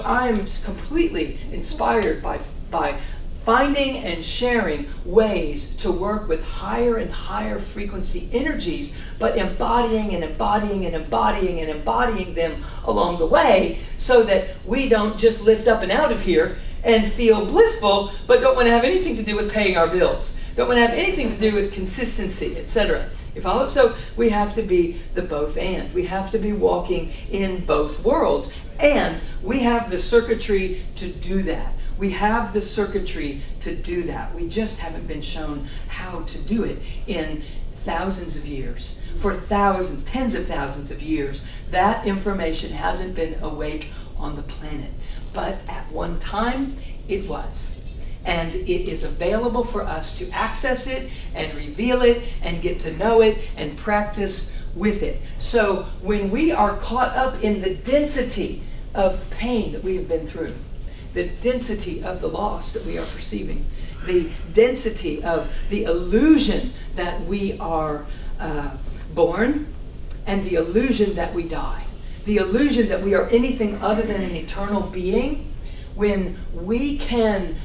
I'm completely inspired by finding and sharing ways to work with higher and higher frequency energies, but embodying and embodying and embodying and embodying them along the way, so that we don't just lift up and out of here and feel blissful, but don't want to have anything to do with paying our bills, don't want to have anything to do with consistency, etc. You follow? So we have to be the both and. We have to be walking in both worlds, and we have the circuitry to do that. We have the circuitry to do that. We just haven't been shown how to do it in thousands of years. For thousands, tens of thousands of years, that information hasn't been awake on the planet. But at one time, it was. And it is available for us to access it and reveal it and get to know it and practice with it. So when we are caught up in the density of pain that we have been through, the density of the loss that we are perceiving, the density of the illusion that we are born, and the illusion that we die, the illusion that we are anything other than an eternal being, when we can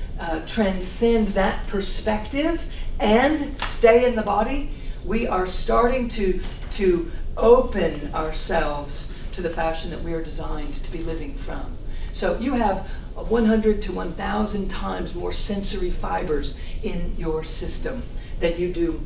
transcend that perspective and stay in the body, we are starting to open ourselves to the fashion that we are designed to be living from. So you have 100 to 1,000 times more sensory fibers in your system than you do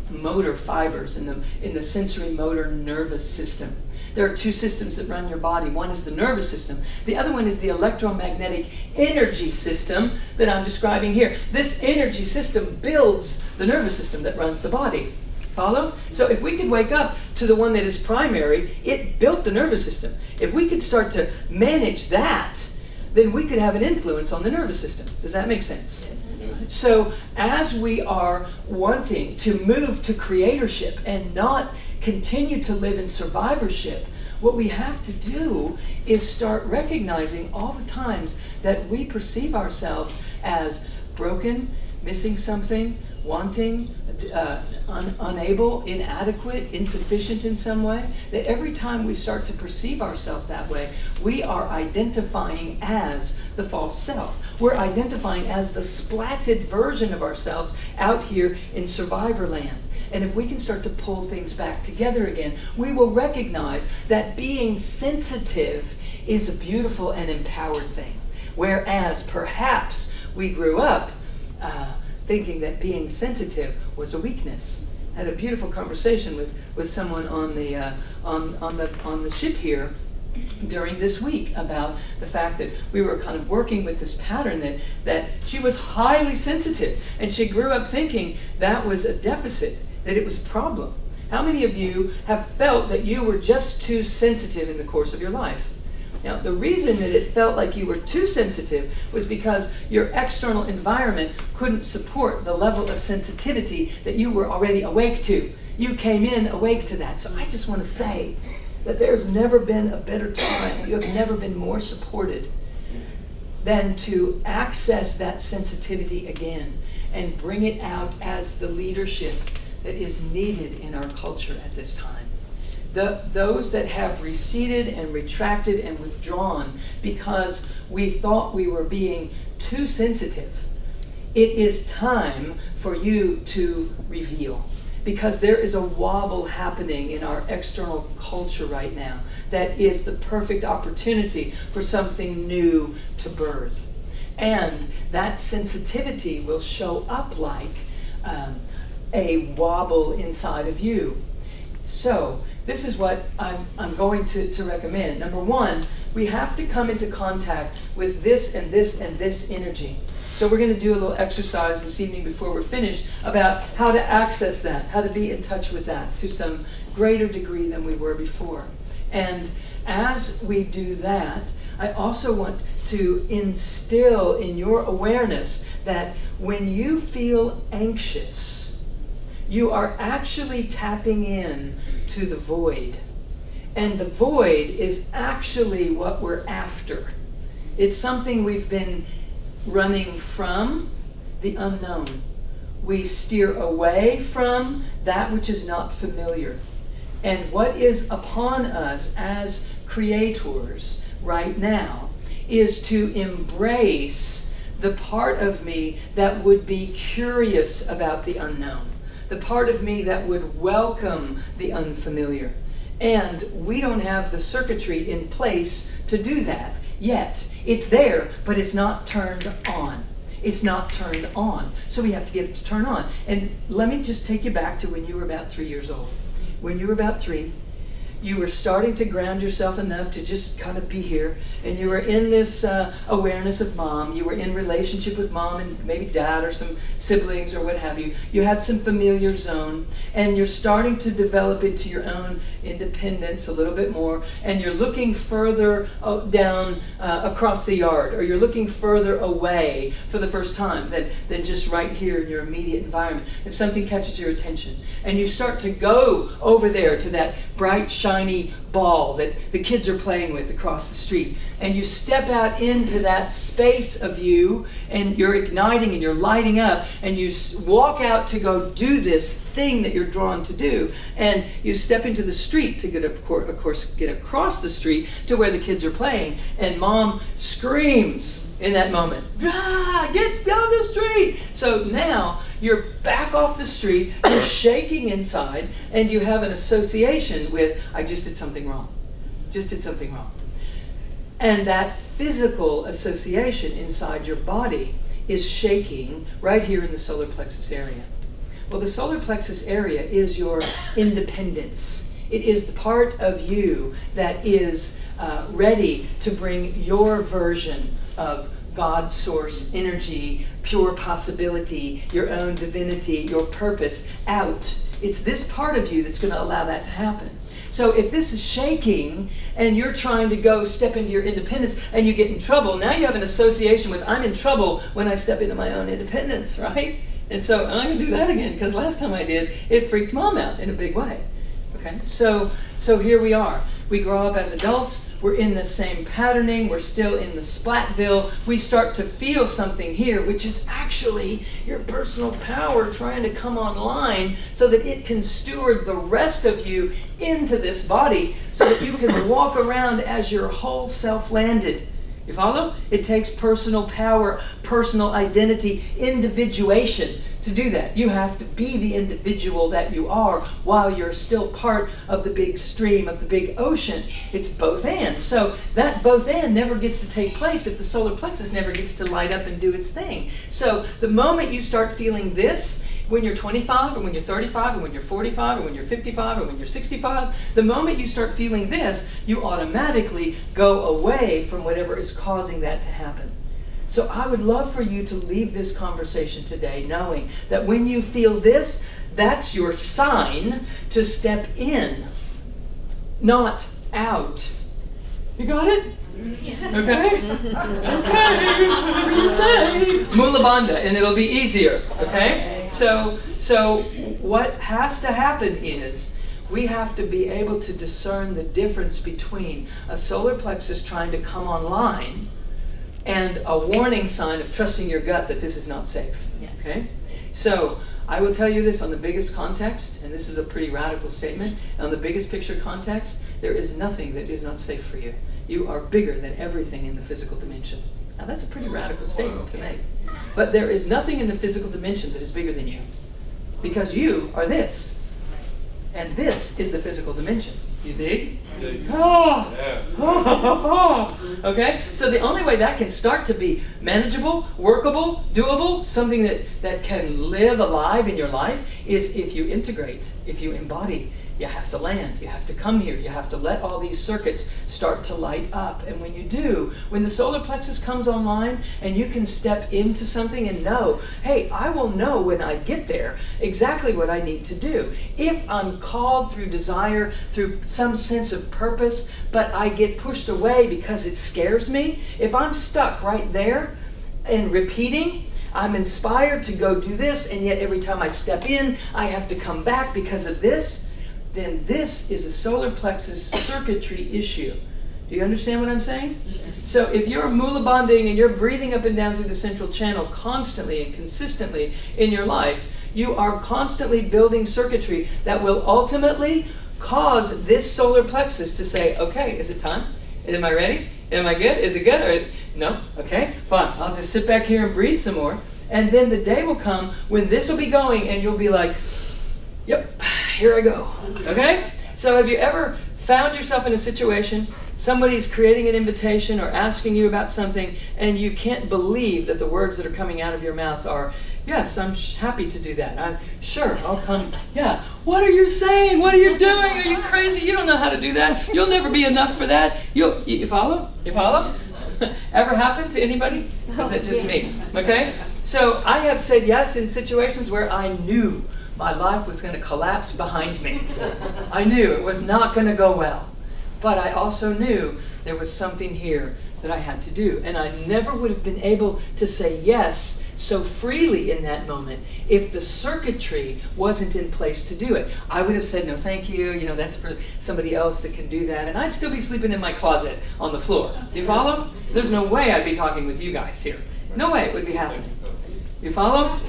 motor fibers in the sensory motor nervous system. There are two systems that run your body. One is the nervous system. The other one is the electromagnetic energy system that I'm describing here. This energy system builds the nervous system that runs the body. Follow? So if we could wake up to the one that is primary, it built the nervous system. If we could start to manage that, then we could have an influence on the nervous system. Does that make sense? Yes. So as we are wanting to move to creatorship and not continue to live in survivorship, what we have to do is start recognizing all the times that we perceive ourselves as broken, missing something, wanting, unable, inadequate, insufficient in some way, that every time we start to perceive ourselves that way, we are identifying as the false self. We're identifying as the splatted version of ourselves out here in survivor land. And if we can start to pull things back together again, we will recognize that being sensitive is a beautiful and empowered thing. Whereas perhaps we grew up thinking that being sensitive was a weakness. I had a beautiful conversation with someone on the ship here during this week about the fact that we were kind of working with this pattern that she was highly sensitive, and she grew up thinking that was a deficit, that it was a problem. How many of you have felt that you were just too sensitive in the course of your life? Now, the reason that it felt like you were too sensitive was because your external environment couldn't support the level of sensitivity that you were already awake to. You came in awake to that. So I just want to say that there's never been a better time, you have never been more supported than to access that sensitivity again and bring it out as the leadership that is needed in our culture at this time. those that have receded and retracted and withdrawn because we thought we were being too sensitive, it is time for you to reveal. Because there is a wobble happening in our external culture right now that is the perfect opportunity for something new to birth. And that sensitivity will show up like a wobble inside of you. So this is what I'm going to recommend. Number one, we have to come into contact with this and this and this energy. So we're going to do a little exercise this evening before we're finished about how to access that, how to be in touch with that to some greater degree than we were before. And as we do that, I also want to instill in your awareness that when you feel anxious, you are actually tapping in to the void. And the void is actually what we're after. It's something we've been running from, the unknown. We steer away from that which is not familiar. And what is upon us as creators right now is to embrace the part of me that would be curious about the unknown, the part of me that would welcome the unfamiliar. And we don't have the circuitry in place to do that yet. It's there, but it's not turned on. It's not turned on. So we have to get it to turn on. And let me just take you back to when you were about 3 years old. When you were about 3, you were starting to ground yourself enough to just kind of be here, and you were in this awareness of mom. You were in relationship with mom and maybe dad or some siblings or what have you. You had some familiar zone, and you're starting to develop into your own independence a little bit more, and you're looking further down across the yard, or you're looking further away for the first time than just right here in your immediate environment, and something catches your attention, and you start to go over there to that bright, shiny ball that the kids are playing with across the street, and you step out into that space of you, and you're igniting and you're lighting up, and you walk out to go do this thing that you're drawn to do, and you step into the street to get, of course, get across the street to where the kids are playing, and mom screams in that moment, ah, get down the street. So now you're back off the street, you're shaking inside, and you have an association with, I just did something wrong. Just did something wrong. And that physical association inside your body is shaking right here in the solar plexus area. Well, the solar plexus area is your independence. It is the part of you that is ready to bring your version of God, source, energy, pure possibility, your own divinity, your purpose out. It's this part of you that's going to allow that to happen. So if this is shaking and you're trying to go step into your independence and you get in trouble, now you have an association with, I'm in trouble when I step into my own independence, right? And so I'm not going to do that again, because last time I did, it freaked mom out in a big way. Okay, so here we are. We grow up as adults. We're in the same patterning. We're still in the Splatville. We start to feel something here, which is actually your personal power trying to come online so that it can steward the rest of you into this body so that you can walk around as your whole self landed. You follow? It takes personal power, personal identity, individuation to do that. You have to be the individual that you are while you're still part of the big stream, of the big ocean. It's both and. So that both and never gets to take place if the solar plexus never gets to light up and do its thing. So the moment you start feeling this, when you're 25 or when you're 35 or when you're 45 or when you're 55 or when you're 65, the moment you start feeling this, you automatically go away from whatever is causing that to happen. So I would love for you to leave this conversation today knowing that when you feel this, that's your sign to step in, not out. You got it? Yeah. Okay? Okay, whatever you say. Mula bandha, and it'll be easier, okay? So what has to happen is we have to be able to discern the difference between a solar plexus trying to come online and a warning sign of trusting your gut that this is not safe. Yes. Okay? So I will tell you this on the biggest context, and this is a pretty radical statement, on the biggest picture context, there is nothing that is not safe for you. You are bigger than everything in the physical dimension. Now that's a pretty radical statement to make. But there is nothing in the physical dimension that is bigger than you. Because you are this. And this is the physical dimension. You dig? Oh. Yeah. Oh. Okay? So the only way that can start to be manageable, workable, doable, something that can live alive in your life is if you integrate, if you embody. You have to land, you have to come here, you have to let all these circuits start to light up. And when you do, when the solar plexus comes online and you can step into something and know, hey, I will know when I get there exactly what I need to do. If I'm called through desire, through some sense of purpose, but I get pushed away because it scares me, if I'm stuck right there and repeating, I'm inspired to go do this, and yet every time I step in, I have to come back because of this, then this is a solar plexus circuitry issue. Do you understand what I'm saying? So if you're mula banding and you're breathing up and down through the central channel constantly and consistently in your life, you are constantly building circuitry that will ultimately cause this solar plexus to say, okay, is it time? Am I ready? Am I good? Is it good? Or, no? Okay, fine. I'll just sit back here and breathe some more. And then the day will come when this will be going and you'll be like, yep, here I go. Okay? So have you ever found yourself in a situation, somebody's creating an invitation or asking you about something, and you can't believe that the words that are coming out of your mouth are, yes, I'm happy to do that. I'm sure, I'll come. Yeah. What are you saying? What are you doing? Are you crazy? You don't know how to do that. You'll never be enough for that. You follow? You follow? Ever happened to anybody? Or is it just me? Okay? So I have said yes in situations where I knew my life was going to collapse behind me. I knew it was not going to go well. But I also knew there was something here that I had to do. And I never would have been able to say yes so freely in that moment if the circuitry wasn't in place to do it. I would have said, no, thank you. You know, that's for somebody else that can do that. And I'd still be sleeping in my closet on the floor. You follow? There's no way I'd be talking with you guys here. No way it would be happening. You follow?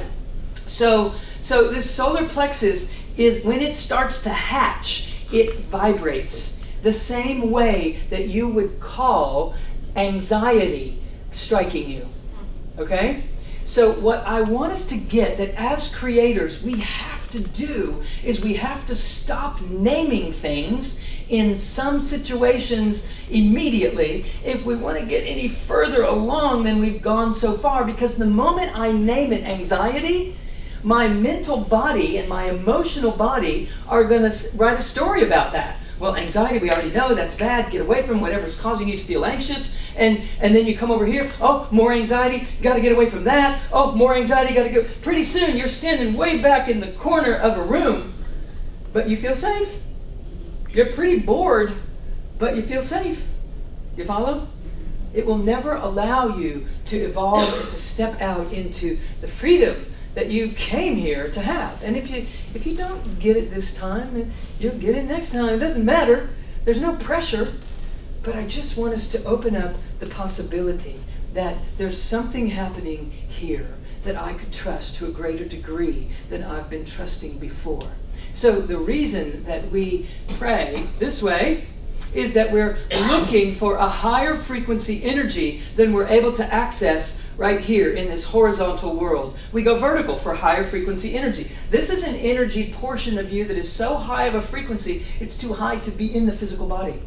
So this solar plexus is, when it starts to hatch, it vibrates the same way that you would call anxiety striking you. Okay? So what I want us to get, that as creators we have to do, is we have to stop naming things in some situations immediately if we want to get any further along than we've gone so far. Because the moment I name it anxiety, my mental body and my emotional body are going to write a story about that. Well, anxiety, we already know that's bad. Get away from whatever's causing you to feel anxious. And then you come over here. Oh, more anxiety. Got to get away from that. Oh, more anxiety. Got to go. Pretty soon, you're standing way back in the corner of a room, but you feel safe. You're pretty bored, but you feel safe. You follow? It will never allow you to evolve and to step out into the freedom that you came here to have. And if you don't get it this time, you'll get it next time. It doesn't matter. There's no pressure. But I just want us to open up the possibility that there's something happening here that I could trust to a greater degree than I've been trusting before. So the reason that we pray this way is that we're looking for a higher frequency energy than we're able to access right here in this horizontal world. We go vertical for higher frequency energy. This is an energy portion of you that is so high of a frequency, it's too high to be in the physical body.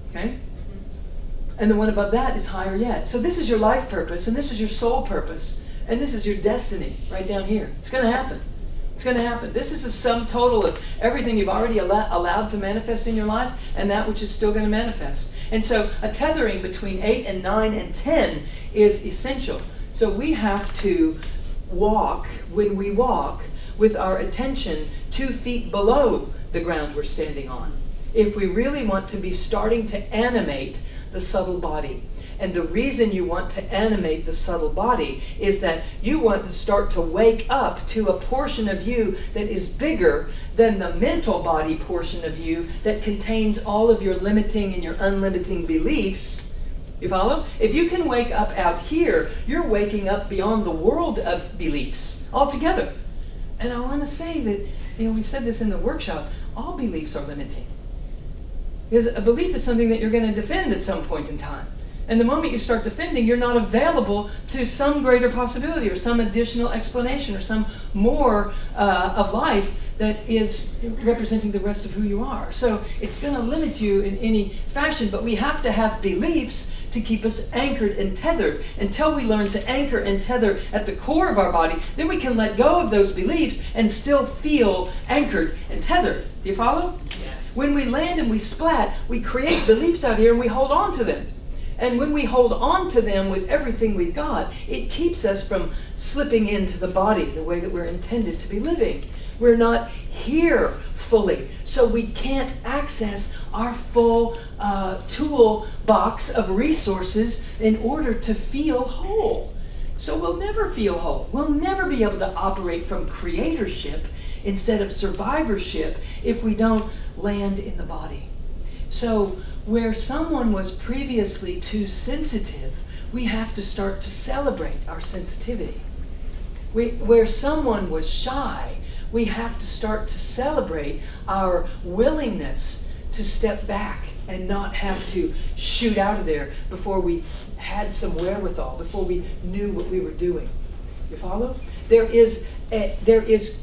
Okay? And the one above that is higher yet. So this is your life purpose, and this is your soul purpose, and this is your destiny right down here. It's going to happen. It's going to happen. This is a sum total of everything you've already allowed to manifest in your life and that which is still going to manifest. And so a tethering between 8 and 9 and 10 is essential. So we have to walk, when we walk, with our attention 2 feet below the ground we're standing on, if we really want to be starting to animate the subtle body. And the reason you want to animate the subtle body is that you want to start to wake up to a portion of you that is bigger than the mental body portion of you that contains all of your limiting and your unlimiting beliefs. You follow? If you can wake up out here, you're waking up beyond the world of beliefs altogether. And I want to say that, we said this in the workshop, all beliefs are limiting. Because a belief is something that you're going to defend at some point in time. And the moment you start defending, you're not available to some greater possibility or some additional explanation or some more of life that is representing the rest of who you are. So it's going to limit you in any fashion, but we have to have beliefs to keep us anchored and tethered. Until we learn to anchor and tether at the core of our body, then we can let go of those beliefs and still feel anchored and tethered. Do you follow? Yes. When we land and we splat, we create beliefs out here and we hold on to them. And when we hold on to them with everything we've got, it keeps us from slipping into the body the way that we're intended to be living. We're not here fully, so we can't access our full toolbox of resources in order to feel whole. So we'll never feel whole. We'll never be able to operate from creatorship instead of survivorship if we don't land in the body. So where someone was previously too sensitive, we have to start to celebrate our sensitivity. Where someone was shy, we have to start to celebrate our willingness to step back and not have to shoot out of there before we had some wherewithal, before we knew what we were doing. You follow? There is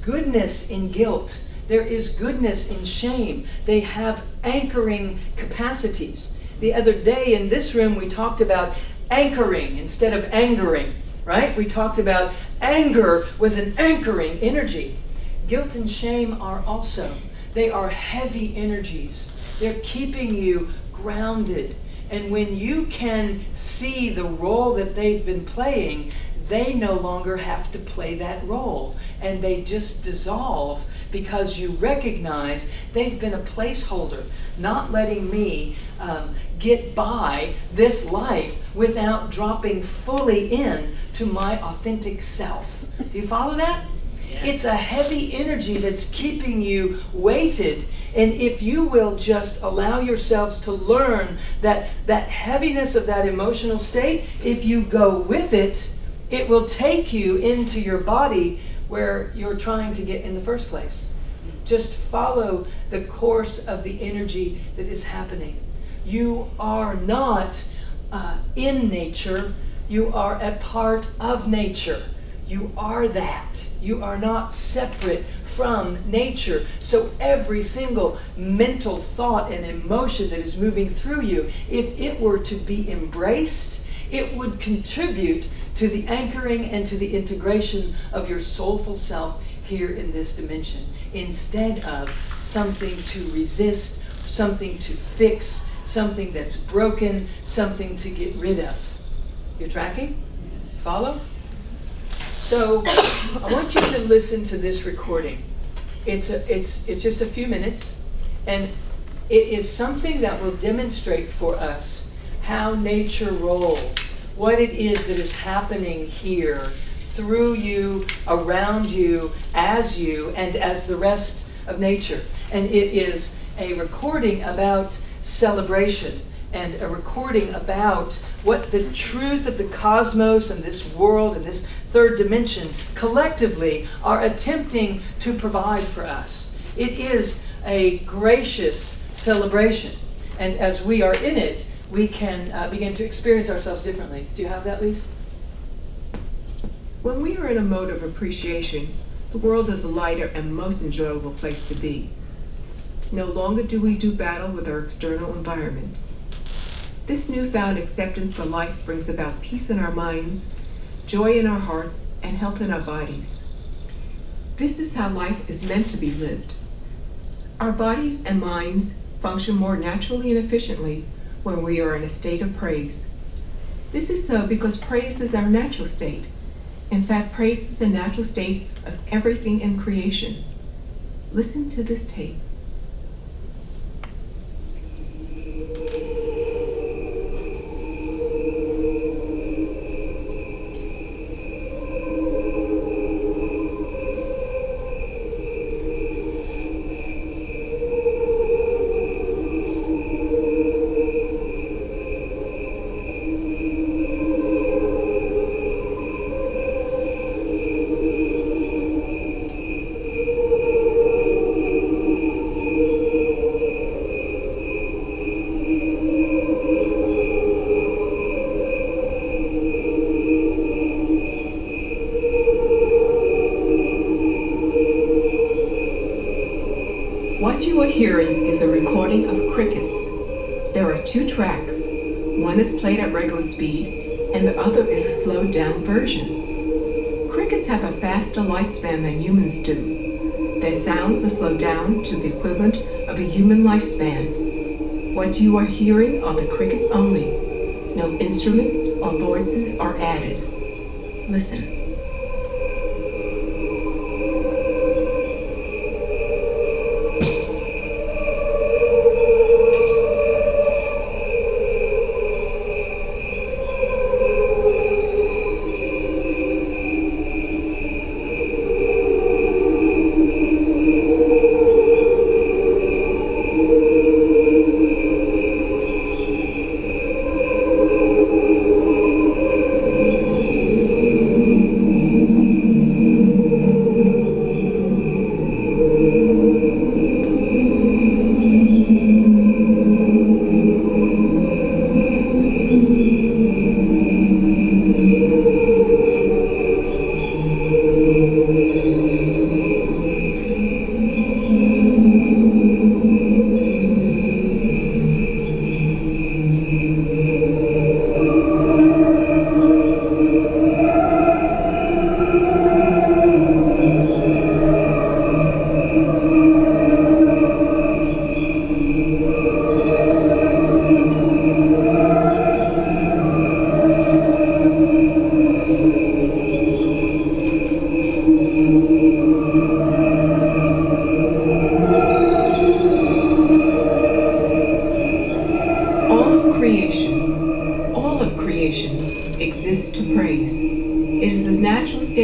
goodness in guilt. There is goodness in shame. They have anchoring capacities. The other day in this room, we talked about anchoring instead of angering, right? We talked about anger was an anchoring energy. Guilt and shame are also. They are heavy energies. They're keeping you grounded. And when you can see the role that they've been playing, they no longer have to play that role. And they just dissolve because you recognize they've been a placeholder, not letting me get by this life without dropping fully in to my authentic self. Do you follow that? Yeah. It's a heavy energy that's keeping you weighted. And if you will just allow yourselves to learn that heaviness of that emotional state, if you go with it, it will take you into your body where you're trying to get in the first place. Just follow the course of the energy that is happening. You are not in nature. You are a part of nature. You are that. You are not separate from nature. So every single mental thought and emotion that is moving through you, if it were to be embraced, it would contribute to the anchoring and to the integration of your soulful self here in this dimension, instead of something to resist, something to fix, something that's broken, something to get rid of. You're tracking? Follow? So I want you to listen to this recording. It's just a few minutes, and it is something that will demonstrate for us how nature rolls, what it is that is happening here through you, around you, and as the rest of nature. And it is a recording about celebration and a recording about what the truth of the cosmos and this world and this third dimension collectively are attempting to provide for us. It is a gracious celebration. And as we are in it, we can begin to experience ourselves differently. Do you have that, Lise? When we are in a mode of appreciation, the world is a lighter and most enjoyable place to be. No longer do we do battle with our external environment. This newfound acceptance for life brings about peace in our minds, joy in our hearts, and health in our bodies. This is how life is meant to be lived. Our bodies and minds function more naturally and efficiently when we are in a state of praise. This is so because praise is our natural state. In fact, praise is the natural state of everything in creation. Listen to this tape. you are hearing is a recording of crickets. There are 2 tracks. One is played at regular speed, and the other is a slowed down version. Crickets have a faster lifespan than humans do. Their sounds are slowed down to the equivalent of a human lifespan. What you are hearing are the crickets only. No instruments or voices are added. Listen.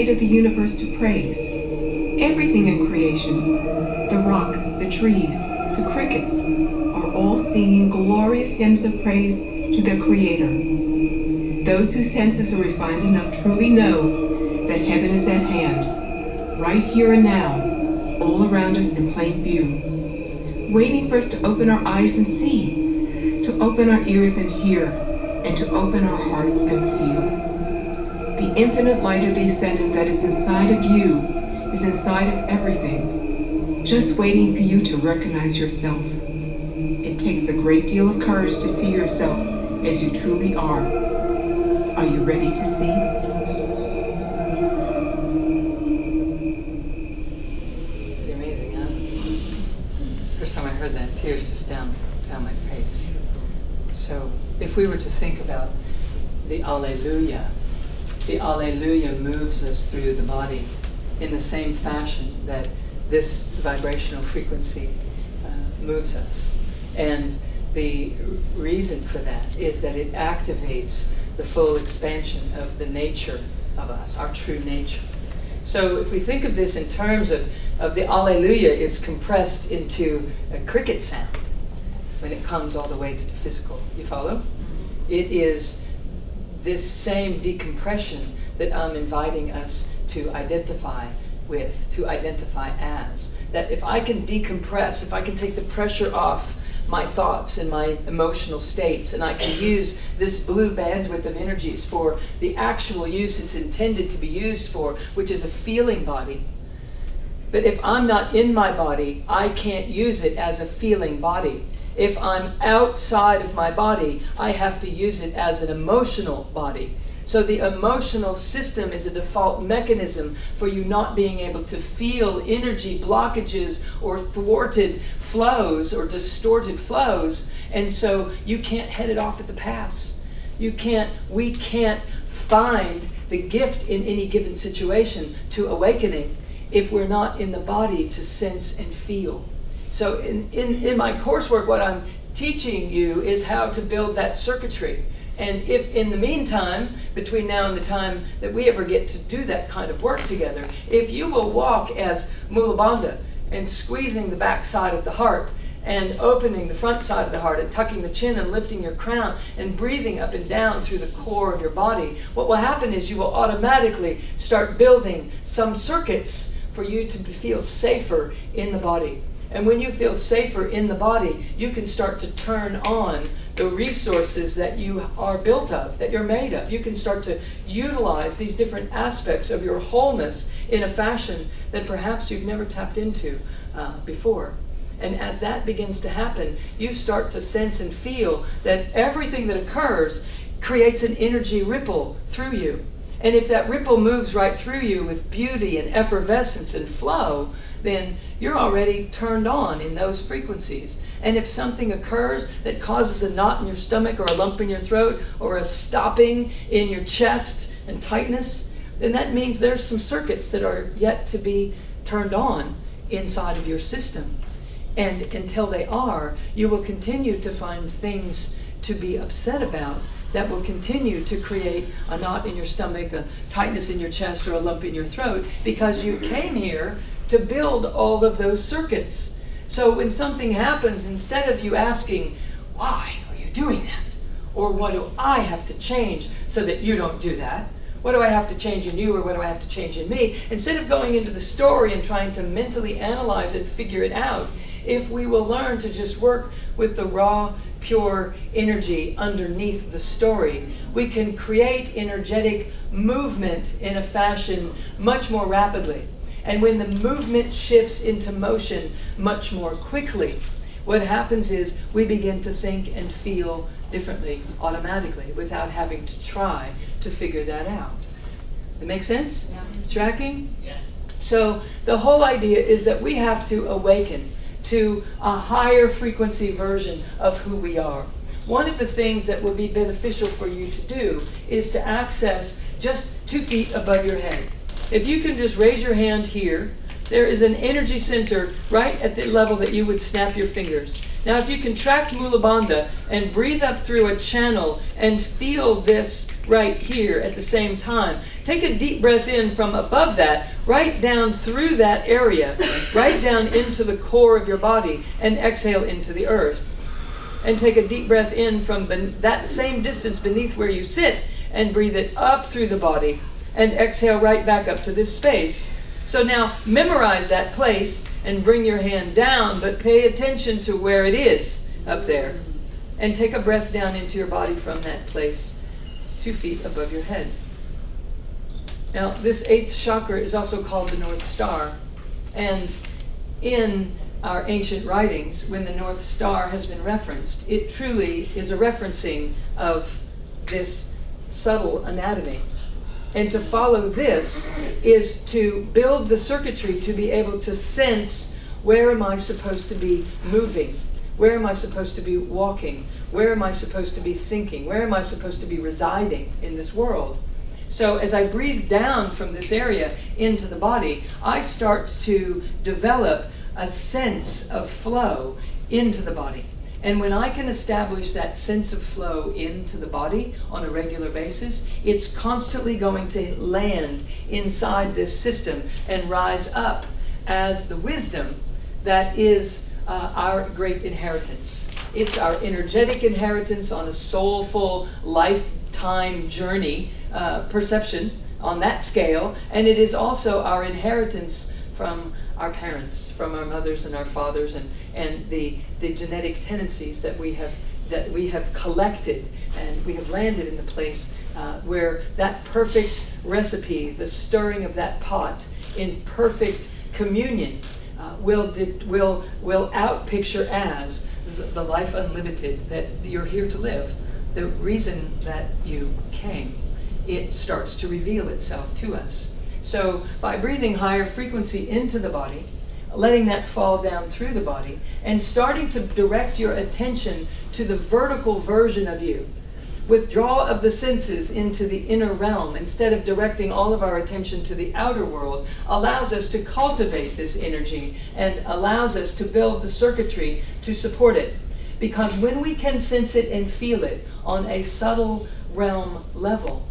Of the universe to praise. Everything in creation, the rocks, the trees, the crickets, are all singing glorious hymns of praise to their Creator. Those whose senses are refined enough truly know that heaven is at hand, right here and now, all around us in plain view, waiting for us to open our eyes and see, to open our ears and hear, and to open our hearts and feel. The infinite light of the Ascendant that is inside of you is inside of everything, just waiting for you to recognize yourself. It takes a great deal of courage to see yourself as you truly are. Are you ready to see? Pretty amazing, huh? First time I heard that, tears just down my face. So if we were to think about the Alleluia moves us through the body in the same fashion that this vibrational frequency moves us. And the reason for that is that it activates the full expansion of the nature of us, our true nature. So if we think of this in terms of the Alleluia is compressed into a cricket sound when it comes all the way to the physical. You follow? It is this same decompression that I'm inviting us to identify with, to identify as. That if I can decompress, if I can take the pressure off my thoughts and my emotional states, and I can use this blue bandwidth of energies for the actual use it's intended to be used for, which is a feeling body. But if I'm not in my body, I can't use it as a feeling body. If I'm outside of my body, I have to use it as an emotional body. So the emotional system is a default mechanism for you not being able to feel energy blockages or thwarted flows or distorted flows. And so you can't head it off at the pass. We can't find the gift in any given situation to awakening if we're not in the body to sense and feel. So in my coursework, what I'm teaching you is how to build that circuitry. And if in the meantime, between now and the time that we ever get to do that kind of work together, if you will walk as Mula Bandha and squeezing the back side of the heart and opening the front side of the heart and tucking the chin and lifting your crown and breathing up and down through the core of your body, what will happen is you will automatically start building some circuits for you to feel safer in the body. And when you feel safer in the body, you can start to turn on the resources that you are built of, that you're made of. You can start to utilize these different aspects of your wholeness in a fashion that perhaps you've never tapped into before. And as that begins to happen, you start to sense and feel that everything that occurs creates an energy ripple through you. And if that ripple moves right through you with beauty and effervescence and flow, then you're already turned on in those frequencies. And if something occurs that causes a knot in your stomach or a lump in your throat or a stopping in your chest and tightness, then that means there's some circuits that are yet to be turned on inside of your system. And until they are, you will continue to find things to be upset about that will continue to create a knot in your stomach, a tightness in your chest, or a lump in your throat, because you came here to build all of those circuits. So when something happens, instead of you asking, why are you doing that? Or what do I have to change so that you don't do that? What do I have to change in you, or what do I have to change in me? Instead of going into the story and trying to mentally analyze it, figure it out, if we will learn to just work with the raw, pure energy underneath the story, we can create energetic movement in a fashion much more rapidly. And when the movement shifts into motion much more quickly, what happens is we begin to think and feel differently automatically without having to try to figure that out. Does that make sense? Yes. Tracking? Yes. So the whole idea is that we have to awaken to a higher frequency version of who we are. One of the things that would be beneficial for you to do is to access just 2 feet above your head. If you can just raise your hand here, there is an energy center right at the level that you would snap your fingers. Now if you contract Mula Bandha and breathe up through a channel and feel this right here at the same time, take a deep breath in from above that, right down through that area, right down into the core of your body, and exhale into the earth. And take a deep breath in from that same distance beneath where you sit, and breathe it up through the body, and exhale right back up to this space. So now memorize that place and bring your hand down, but pay attention to where it is up there. And take a breath down into your body from that place, 2 feet above your head. Now, this 8th chakra is also called the North Star. And in our ancient writings, when the North Star has been referenced, it truly is a referencing of this subtle anatomy. And to follow this is to build the circuitry to be able to sense, where am I supposed to be moving? Where am I supposed to be walking? Where am I supposed to be thinking? Where am I supposed to be residing in this world? So as I breathe down from this area into the body, I start to develop a sense of flow into the body. And when I can establish that sense of flow into the body on a regular basis, it's constantly going to land inside this system and rise up as the wisdom that is our great inheritance. It's our energetic inheritance on a soulful lifetime journey perception on that scale, and it is also our inheritance from our parents, from our mothers and our fathers, and the genetic tendencies that we have collected, and we have landed in the place where that perfect recipe, the stirring of that pot in perfect communion, will outpicture as the life unlimited that you're here to live, the reason that you came. It starts to reveal itself to us. So by breathing higher frequency into the body, letting that fall down through the body, and starting to direct your attention to the vertical version of you, withdrawal of the senses into the inner realm instead of directing all of our attention to the outer world, allows us to cultivate this energy and allows us to build the circuitry to support it. Because when we can sense it and feel it on a subtle realm level,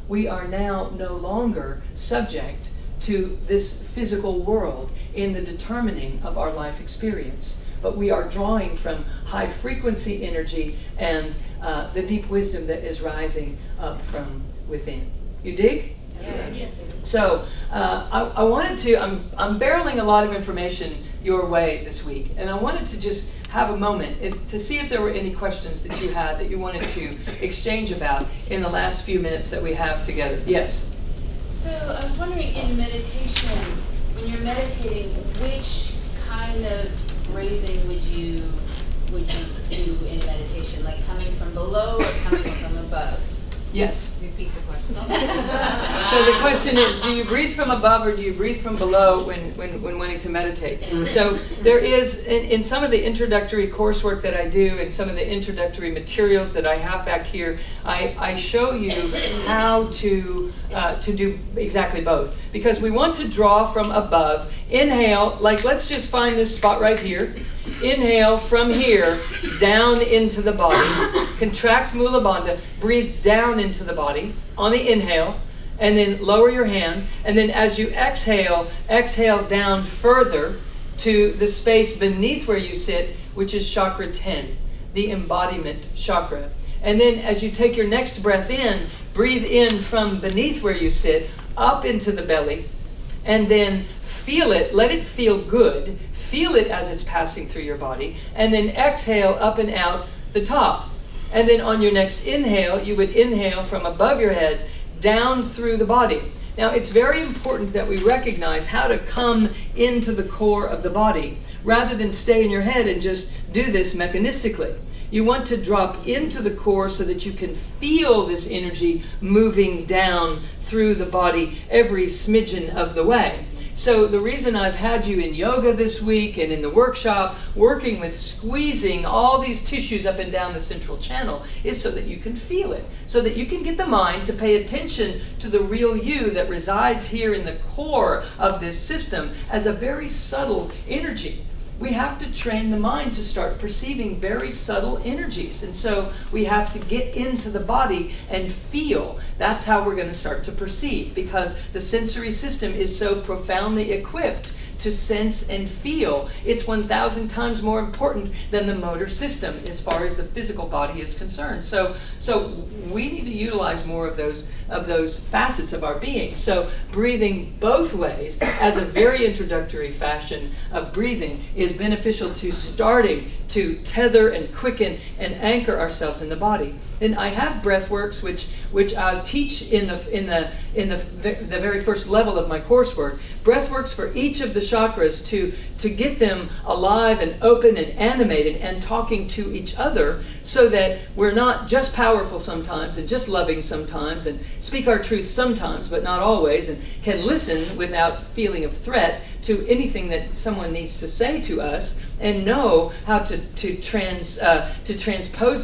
we are now no longer subject to this physical world in the determining of our life experience. But we are drawing from high frequency energy and the deep wisdom that is rising up from within. You dig? Yes. So I wanted to, I'm barreling a lot of information your way this week, and I wanted to just have a moment to see if there were any questions that you had that you wanted to exchange about in the last few minutes that we have together. Yes? So I was wondering, in meditation, when you're meditating, which kind of breathing would you do in meditation? Like coming from below or coming from above? Yes. Repeat the question. So the question is, do you breathe from above or do you breathe from below when wanting to meditate? So there is, in some of the introductory coursework that I do, and some of the introductory materials that I have back here, I show you how to do exactly both. Because we want to draw from above. Inhale, like let's just find this spot right here. Inhale from here down into the body. Contract Mula Bandha. Breathe down into the body on the inhale, and then lower your hand. And then as you exhale, exhale down further to the space beneath where you sit, which is chakra 10, the embodiment chakra. And then as you take your next breath in, breathe in from beneath where you sit, up into the belly, and then feel it, let it feel good. Feel it as it's passing through your body, and then exhale up and out the top. And then on your next inhale, you would inhale from above your head down through the body. Now, it's very important that we recognize how to come into the core of the body rather than stay in your head and just do this mechanistically. You want to drop into the core so that you can feel this energy moving down through the body every smidgen of the way. So the reason I've had you in yoga this week and in the workshop working with squeezing all these tissues up and down the central channel is so that you can feel it, so that you can get the mind to pay attention to the real you that resides here in the core of this system as a very subtle energy. We have to train the mind to start perceiving very subtle energies. And so we have to get into the body and feel. That's how we're going to start to perceive, because the sensory system is so profoundly equipped to sense and feel. It's 1,000 times more important than the motor system as far as the physical body is concerned. So we need to utilize more of those facets of our being. So breathing both ways as a very introductory fashion of breathing is beneficial to starting to tether and quicken and anchor ourselves in the body. Then I have breath works which I'll teach in the very first level of my coursework. Breath works for each of the chakras to get them alive and open and animated and talking to each other, so that we're not just powerful sometimes and just loving sometimes and speak our truth sometimes but not always, and can listen without feeling of threat to anything that someone needs to say to us, and know how to transpose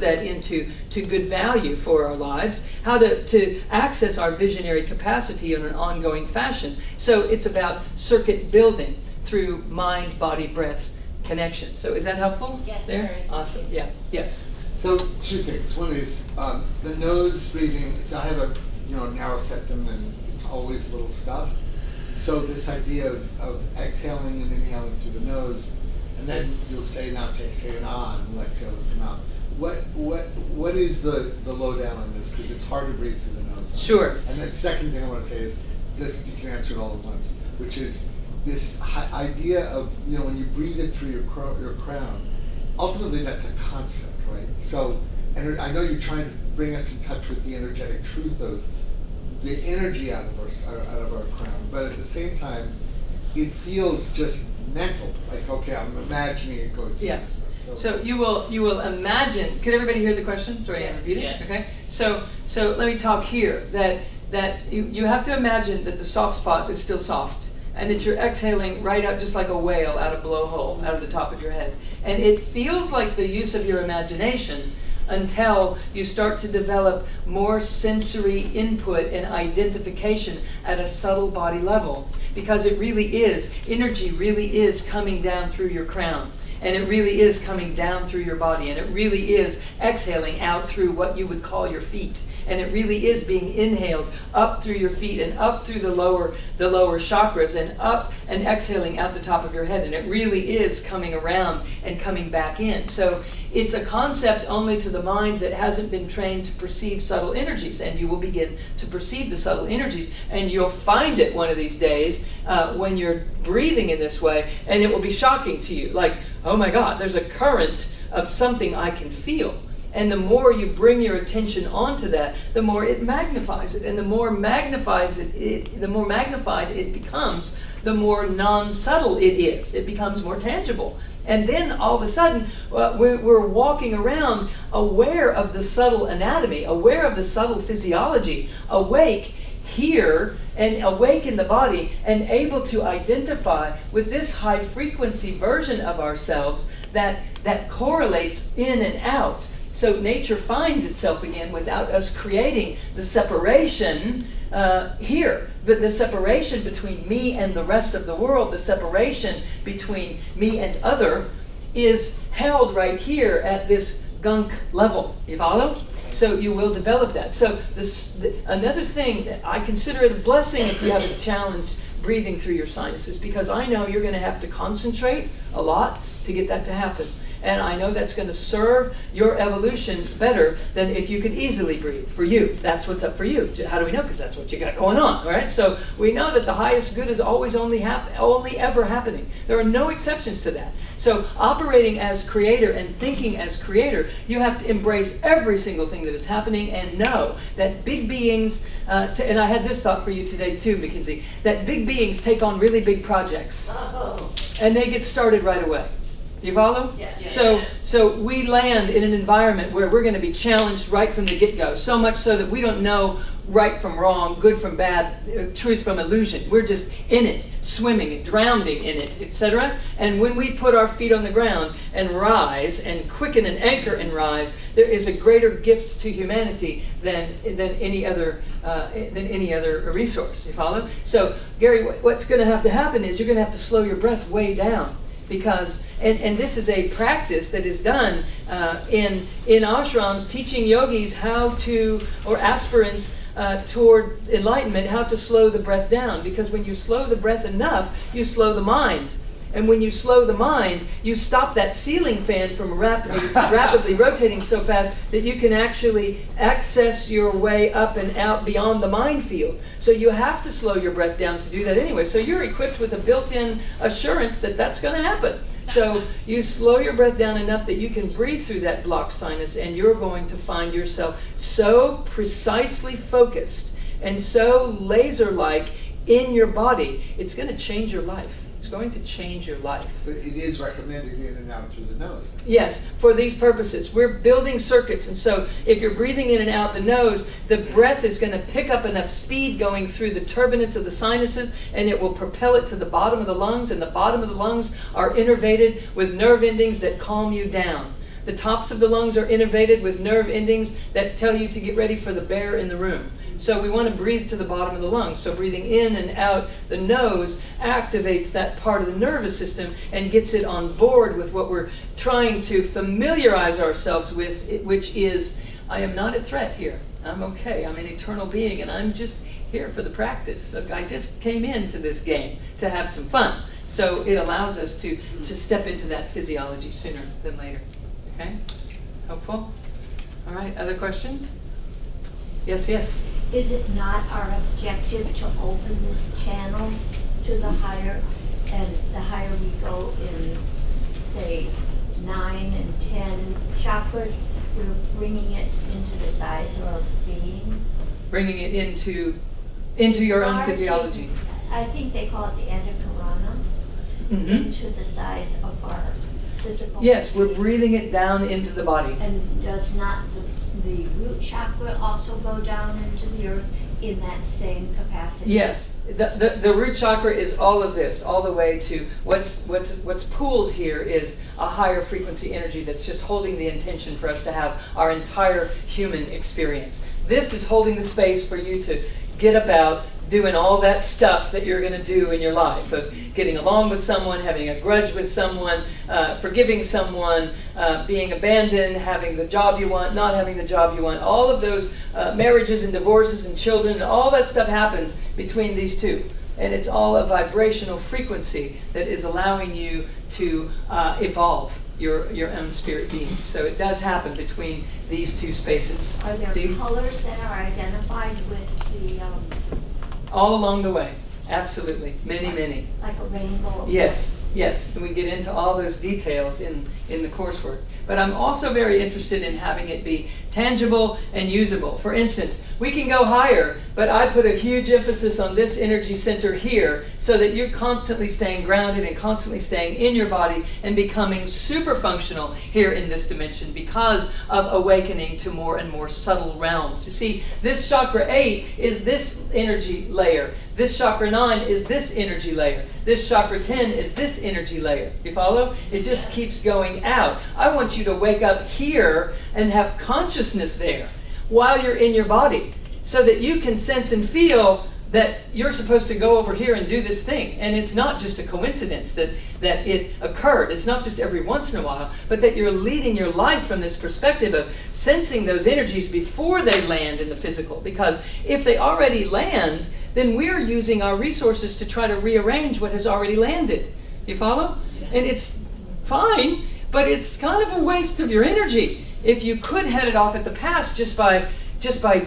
that into good value for our lives, how to access our visionary capacity in an ongoing fashion. So it's about circuit building through mind, body, breath connection. So is that helpful? Yes, there? very. Awesome. Yeah. Yes. So two things. One is the nose breathing. So I have a narrow septum, and it's always little stuff. So this idea of exhaling and inhaling through the nose, and then you'll say now say an ah, and we'll exhale with the mouth. What is the lowdown on this? Because it's hard to breathe through the nose. Sure. And then second thing I want to say is just, you can answer it all at once, which is this idea of when you breathe it through your crown. Ultimately, that's a concept, right? So, and I know you're trying to bring us in touch with the energetic truth of the energy out of our crown, but at the same time, it feels just mental. Like, okay, I'm imagining it going through. Yeah. This. So you will imagine. Could everybody hear the question? Sorry, Yes. repeat it. Yes. Okay. So let me talk here. That you have to imagine that the soft spot is still soft, and that you're exhaling right out, just like a whale out of blowhole, out of the top of your head. And it feels like the use of your imagination until you start to develop more sensory input and identification at a subtle body level. Because it really is, energy really is coming down through your crown. And it really is coming down through your body. And it really is exhaling out through what you would call your feet. And it really is being inhaled up through your feet and up through the lower chakras, and up and exhaling out the top of your head. And it really is coming around and coming back in. So it's a concept only to the mind that hasn't been trained to perceive subtle energies. And you will begin to perceive the subtle energies. And you'll find it one of these days when you're breathing in this way. And it will be shocking to you. Like, oh my God, there's a current of something I can feel. And the more you bring your attention onto that, the more it magnifies it. And the more magnified it becomes, the more non-subtle it is. It becomes more tangible. And then all of a sudden, we're walking around aware of the subtle anatomy, aware of the subtle physiology, awake here and awake in the body, and able to identify with this high frequency version of ourselves that correlates in and out. So nature finds itself again without us creating the separation here. But the separation between me and the rest of the world, the separation between me and other, is held right here at this gunk level. You follow? So you will develop that. So another thing, I consider it a blessing if you have a challenge breathing through your sinuses, because I know you're going to have to concentrate a lot to get that to happen. And I know that's going to serve your evolution better than if you could easily breathe. For you, that's what's up for you. How do we know? Because that's what you got going on, all right? So we know that the highest good is always only ever happening. There are no exceptions to that. So operating as creator and thinking as creator, you have to embrace every single thing that is happening and know that big beings, and I had this thought for you today too, Mackenzie, that big beings take on really big projects. And they get started right away. You follow? Yeah. So we land in an environment where we're going to be challenged right from the get-go, so much so that we don't know right from wrong, good from bad, truth from illusion. We're just in it, swimming, drowning in it, etc. And when we put our feet on the ground and rise and quicken and anchor and rise, there is a greater gift to humanity than any other resource. You follow? So Gary, what's going to have to happen is you're going to have to slow your breath way down. Because, and this is a practice that is done in ashrams, teaching yogis how to, or aspirants toward enlightenment, how to slow the breath down. Because when you slow the breath enough, you slow the mind. And when you slow the mind, you stop that ceiling fan from rapidly rotating so fast that you can actually access your way up and out beyond the mind field. So you have to slow your breath down to do that anyway. So you're equipped with a built-in assurance that that's going to happen. So you slow your breath down enough that you can breathe through that blocked sinus, and you're going to find yourself so precisely focused and so laser-like in your body, it's going to change your life. It's going to change your life. But it is recommended in and out through the nose. Yes, for these purposes. We're building circuits, and so if you're breathing in and out the nose, the breath is going to pick up enough speed going through the turbinates of the sinuses, and it will propel it to the bottom of the lungs, and the bottom of the lungs are innervated with nerve endings that calm you down. The tops of the lungs are innervated with nerve endings that tell you to get ready for the bear in the room. So we want to breathe to the bottom of the lungs. So breathing in and out the nose activates that part of the nervous system and gets it on board with what we're trying to familiarize ourselves with, which is, I am not a threat here. I'm okay. I'm an eternal being, and I'm just here for the practice. Look, I just came into this game to have some fun. So it allows us to step into that physiology sooner than later. Okay? Helpful? All right, other questions? Yes, yes. Is it not our objective to open this channel to the higher, and the higher we go in, say, 9 and 10 chakras, we're bringing it into the size of our being? Bringing it into your own physiology. I think they call it the endokarana, into the size of our physical. Yes, we're breathing it down into the body. And does not the root chakra also go down into the earth in that same capacity? Yes, the root chakra is all of this, all the way to what's pooled here is a higher frequency energy that's just holding the intention for us to have our entire human experience. This is holding the space for you to get about doing all that stuff that you're going to do in your life, of getting along with someone, having a grudge with someone, forgiving someone, being abandoned, having the job you want, not having the job you want. All of those marriages and divorces and children, and all that stuff happens between these two. And it's all a vibrational frequency that is allowing you to evolve your own spirit being. So it does happen between these two spaces. Are there colors that are identified with the... All along the way. Absolutely. Many, many. Like a rainbow. Yes, yes. And we get into all those details in the coursework. But I'm also very interested in having it be tangible and usable. For instance, we can go higher, but I put a huge emphasis on this energy center here so that you're constantly staying grounded and constantly staying in your body and becoming super functional here in this dimension because of awakening to more and more subtle realms. You see, this chakra 8 is this energy layer. This chakra 9 is this energy layer. This chakra 10 is this energy layer. You follow? It just keeps going out. I want you to wake up here and have consciousness there while you're in your body so that you can sense and feel that you're supposed to go over here and do this thing. And it's not just a coincidence that it occurred. It's not just every once in a while, but that you're leading your life from this perspective of sensing those energies before they land in the physical. Because if they already land, then we're using our resources to try to rearrange what has already landed. You follow? And it's fine, but it's kind of a waste of your energy. If you could head it off at the past just by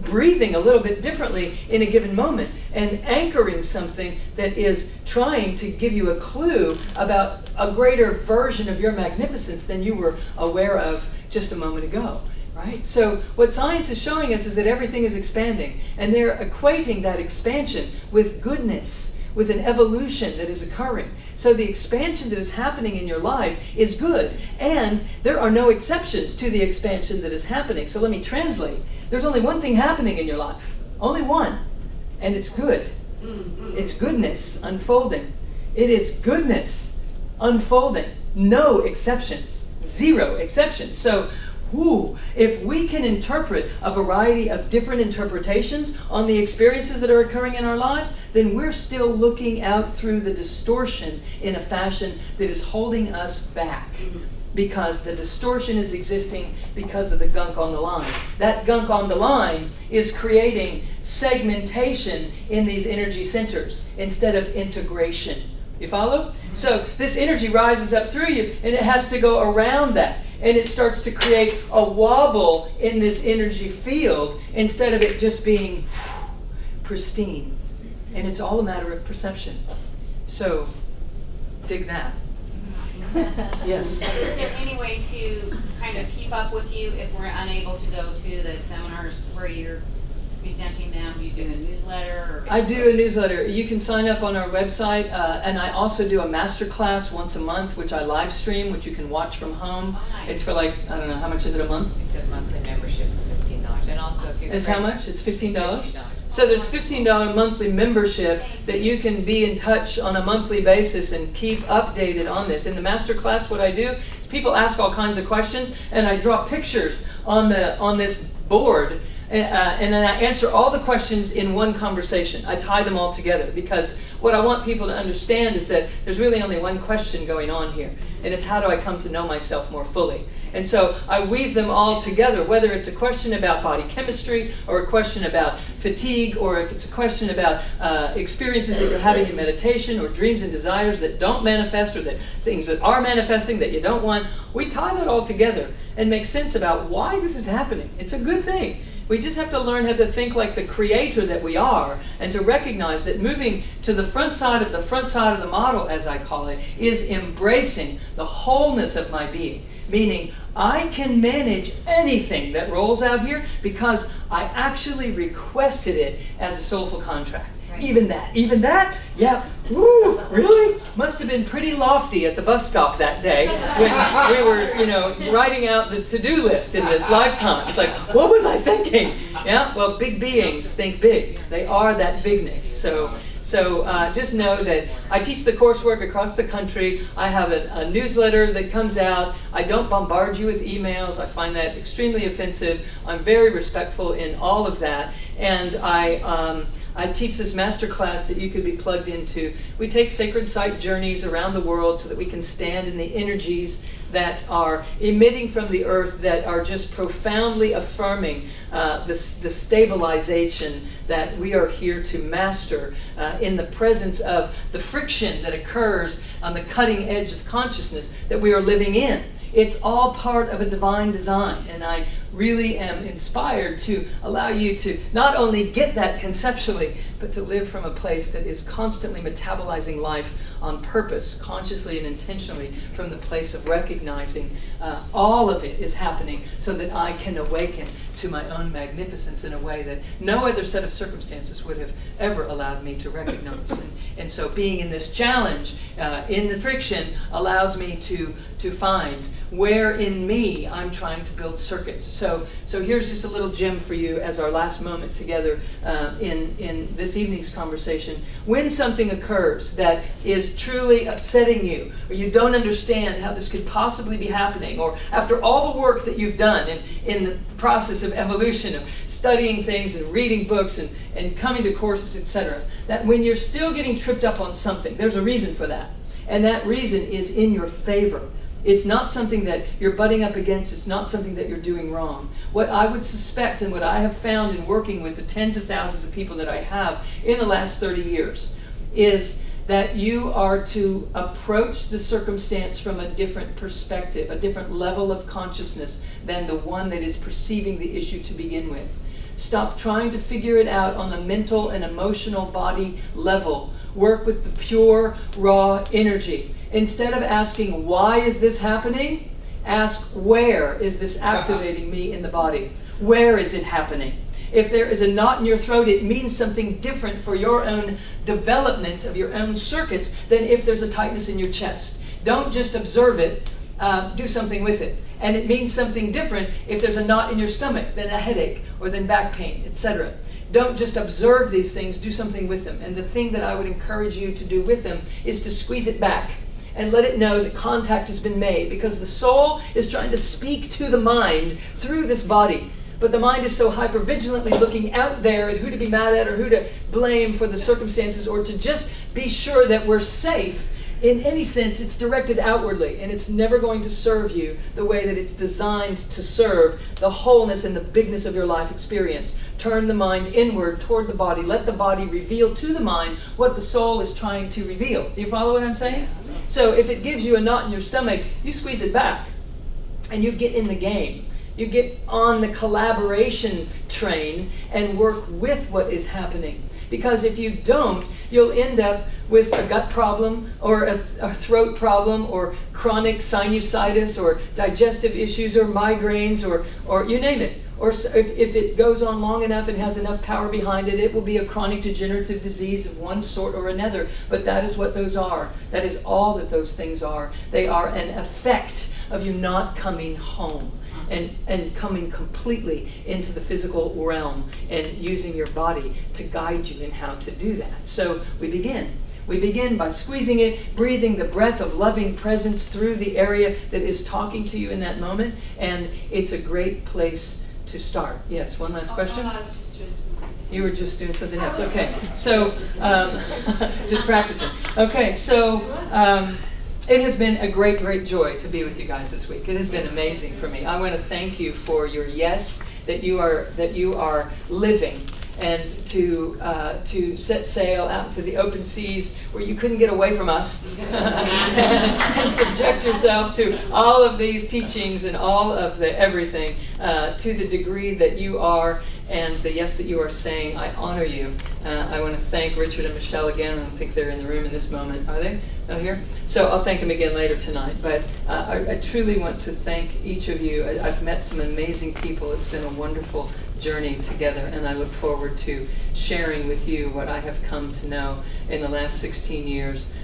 breathing a little bit differently in a given moment and anchoring something that is trying to give you a clue about a greater version of your magnificence than you were aware of just a moment ago. Right? So what science is showing us is that everything is expanding, and they're equating that expansion with goodness, with an evolution that is occurring. So the expansion that is happening in your life is good, and there are no exceptions to the expansion that is happening. So let me translate. There's only one thing happening in your life, only one, and it's good. It's goodness unfolding. It is goodness unfolding. No exceptions, zero exceptions. So if we can interpret a variety of different interpretations on the experiences that are occurring in our lives, then we're still looking out through the distortion in a fashion that is holding us back. Because the distortion is existing because of the gunk on the line. That gunk on the line is creating segmentation in these energy centers instead of integration. You follow? So this energy rises up through you, and it has to go around that. And it starts to create a wobble in this energy field instead of it just being pristine. And it's all a matter of perception. So, dig that. Yes. Is there any way to kind of keep up with you if we're unable to go to the seminars where you're presenting them? Do you do a newsletter? Or I do a newsletter. You can sign up on our website, and I also do a master class once a month, which I live stream, which you can watch from home. Oh, nice. It's for like, I don't know, how much is it a month? It's a monthly membership for $15. And also if you're It's how much? It's $15? $15. So there's $15 monthly membership that you can be in touch on a monthly basis and keep updated on this. In the master class, what I do is people ask all kinds of questions, and I draw pictures on this board, and then I answer all the questions in one conversation. I tie them all together because what I want people to understand is that there's really only one question going on here, and it's how do I come to know myself more fully. And so I weave them all together, whether it's a question about body chemistry or a question about fatigue, or if it's a question about experiences that you're having in meditation or dreams and desires that don't manifest, or that things that are manifesting that you don't want. We tie that all together and make sense about why this is happening. It's a good thing. We just have to learn how to think like the creator that we are, and to recognize that moving to the front side of the model, as I call it, is embracing the wholeness of my being. Meaning, I can manage anything that rolls out here because I actually requested it as a soulful contract. Right. Even that? Yeah. Woo, really? Must have been pretty lofty at the bus stop that day when we were, writing out the to-do list in this lifetime. It's like, what was I thinking? Yeah, well, big beings think big. They are that bigness. So just know that I teach the coursework across the country. I have a newsletter that comes out. I don't bombard you with emails. I find that extremely offensive. I'm very respectful in all of that. And I teach this master class that you could be plugged into. We take sacred site journeys around the world so that we can stand in the energies that are emitting from the earth, that are just profoundly affirming the stabilization that we are here to master in the presence of the friction that occurs on the cutting edge of consciousness that we are living in. It's all part of a divine design, and I really am inspired to allow you to not only get that conceptually, but to live from a place that is constantly metabolizing life on purpose, consciously and intentionally, from the place of recognizing all of it is happening so that I can awaken to my own magnificence in a way that no other set of circumstances would have ever allowed me to recognize. And so being in this challenge, in the friction, allows me to find where in me I'm trying to build circuits. So here's just a little gem for you as our last moment together in this evening's conversation. When something occurs that is truly upsetting you, or you don't understand how this could possibly be happening, or after all the work that you've done in the process of evolution, of studying things and reading books and coming to courses, etc., that when you're still getting tripped up on something, there's a reason for that. And that reason is in your favor. It's not something that you're butting up against. It's not something that you're doing wrong. What I would suspect, and what I have found in working with the tens of thousands of people that I have in the last 30 years, is that you are to approach the circumstance from a different perspective, a different level of consciousness than the one that is perceiving the issue to begin with. Stop trying to figure it out on the mental and emotional body level. Work with the pure, raw energy. Instead of asking, why is this happening? Ask, where is this activating me in the body? Where is it happening? If there is a knot in your throat, it means something different for your own development of your own circuits than if there's a tightness in your chest. Don't just observe it, do something with it. And it means something different if there's a knot in your stomach than a headache or than back pain, etc. Don't just observe these things, do something with them. And the thing that I would encourage you to do with them is to squeeze it back and let it know that contact has been made, because the soul is trying to speak to the mind through this body. But the mind is so hypervigilantly looking out there at who to be mad at or who to blame for the circumstances, or to just be sure that we're safe. In any sense, it's directed outwardly, and it's never going to serve you the way that it's designed to serve the wholeness and the bigness of your life experience. Turn the mind inward toward the body. Let the body reveal to the mind what the soul is trying to reveal. Do you follow what I'm saying? So if it gives you a knot in your stomach, you squeeze it back, and you get in the game. You get on the collaboration train and work with what is happening. Because if you don't, you'll end up with a gut problem or a throat problem or chronic sinusitis or digestive issues or migraines or you name it. Or if it goes on long enough and has enough power behind it, it will be a chronic degenerative disease of one sort or another. But that is what those are. That is all that those things are. They are an effect of you not coming home and coming completely into the physical realm and using your body to guide you in how to do that. So we begin. We begin by squeezing it, breathing the breath of loving presence through the area that is talking to you in that moment, and it's a great place to start. Yes, one last question? I was just doing something. You were just doing something else. Okay, so just practicing. Okay, so it has been a great, great joy to be with you guys this week. It has been amazing for me. I want to thank you for your yes, that you are living, and to set sail out into the open seas where you couldn't get away from us and subject yourself to all of these teachings and all of the everything to the degree that you are, and the yes that you are saying. I honor you. I want to thank Richard and Michelle again. I don't think they're in the room in this moment. Are they? Not here? So I'll thank them again later tonight. But I truly want to thank each of you. I've met some amazing people. It's been a wonderful journey together, and I look forward to sharing with you what I have come to know in the last 16 years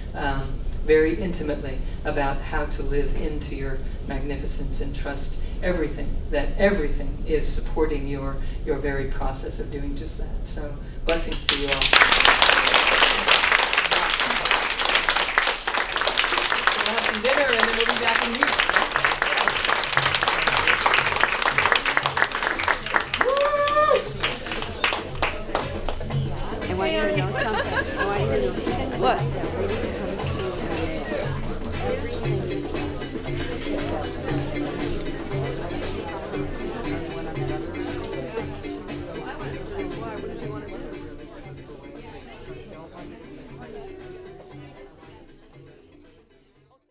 very intimately about how to live into your magnificence and trust that everything is supporting your very process of doing just that. So blessings to you all.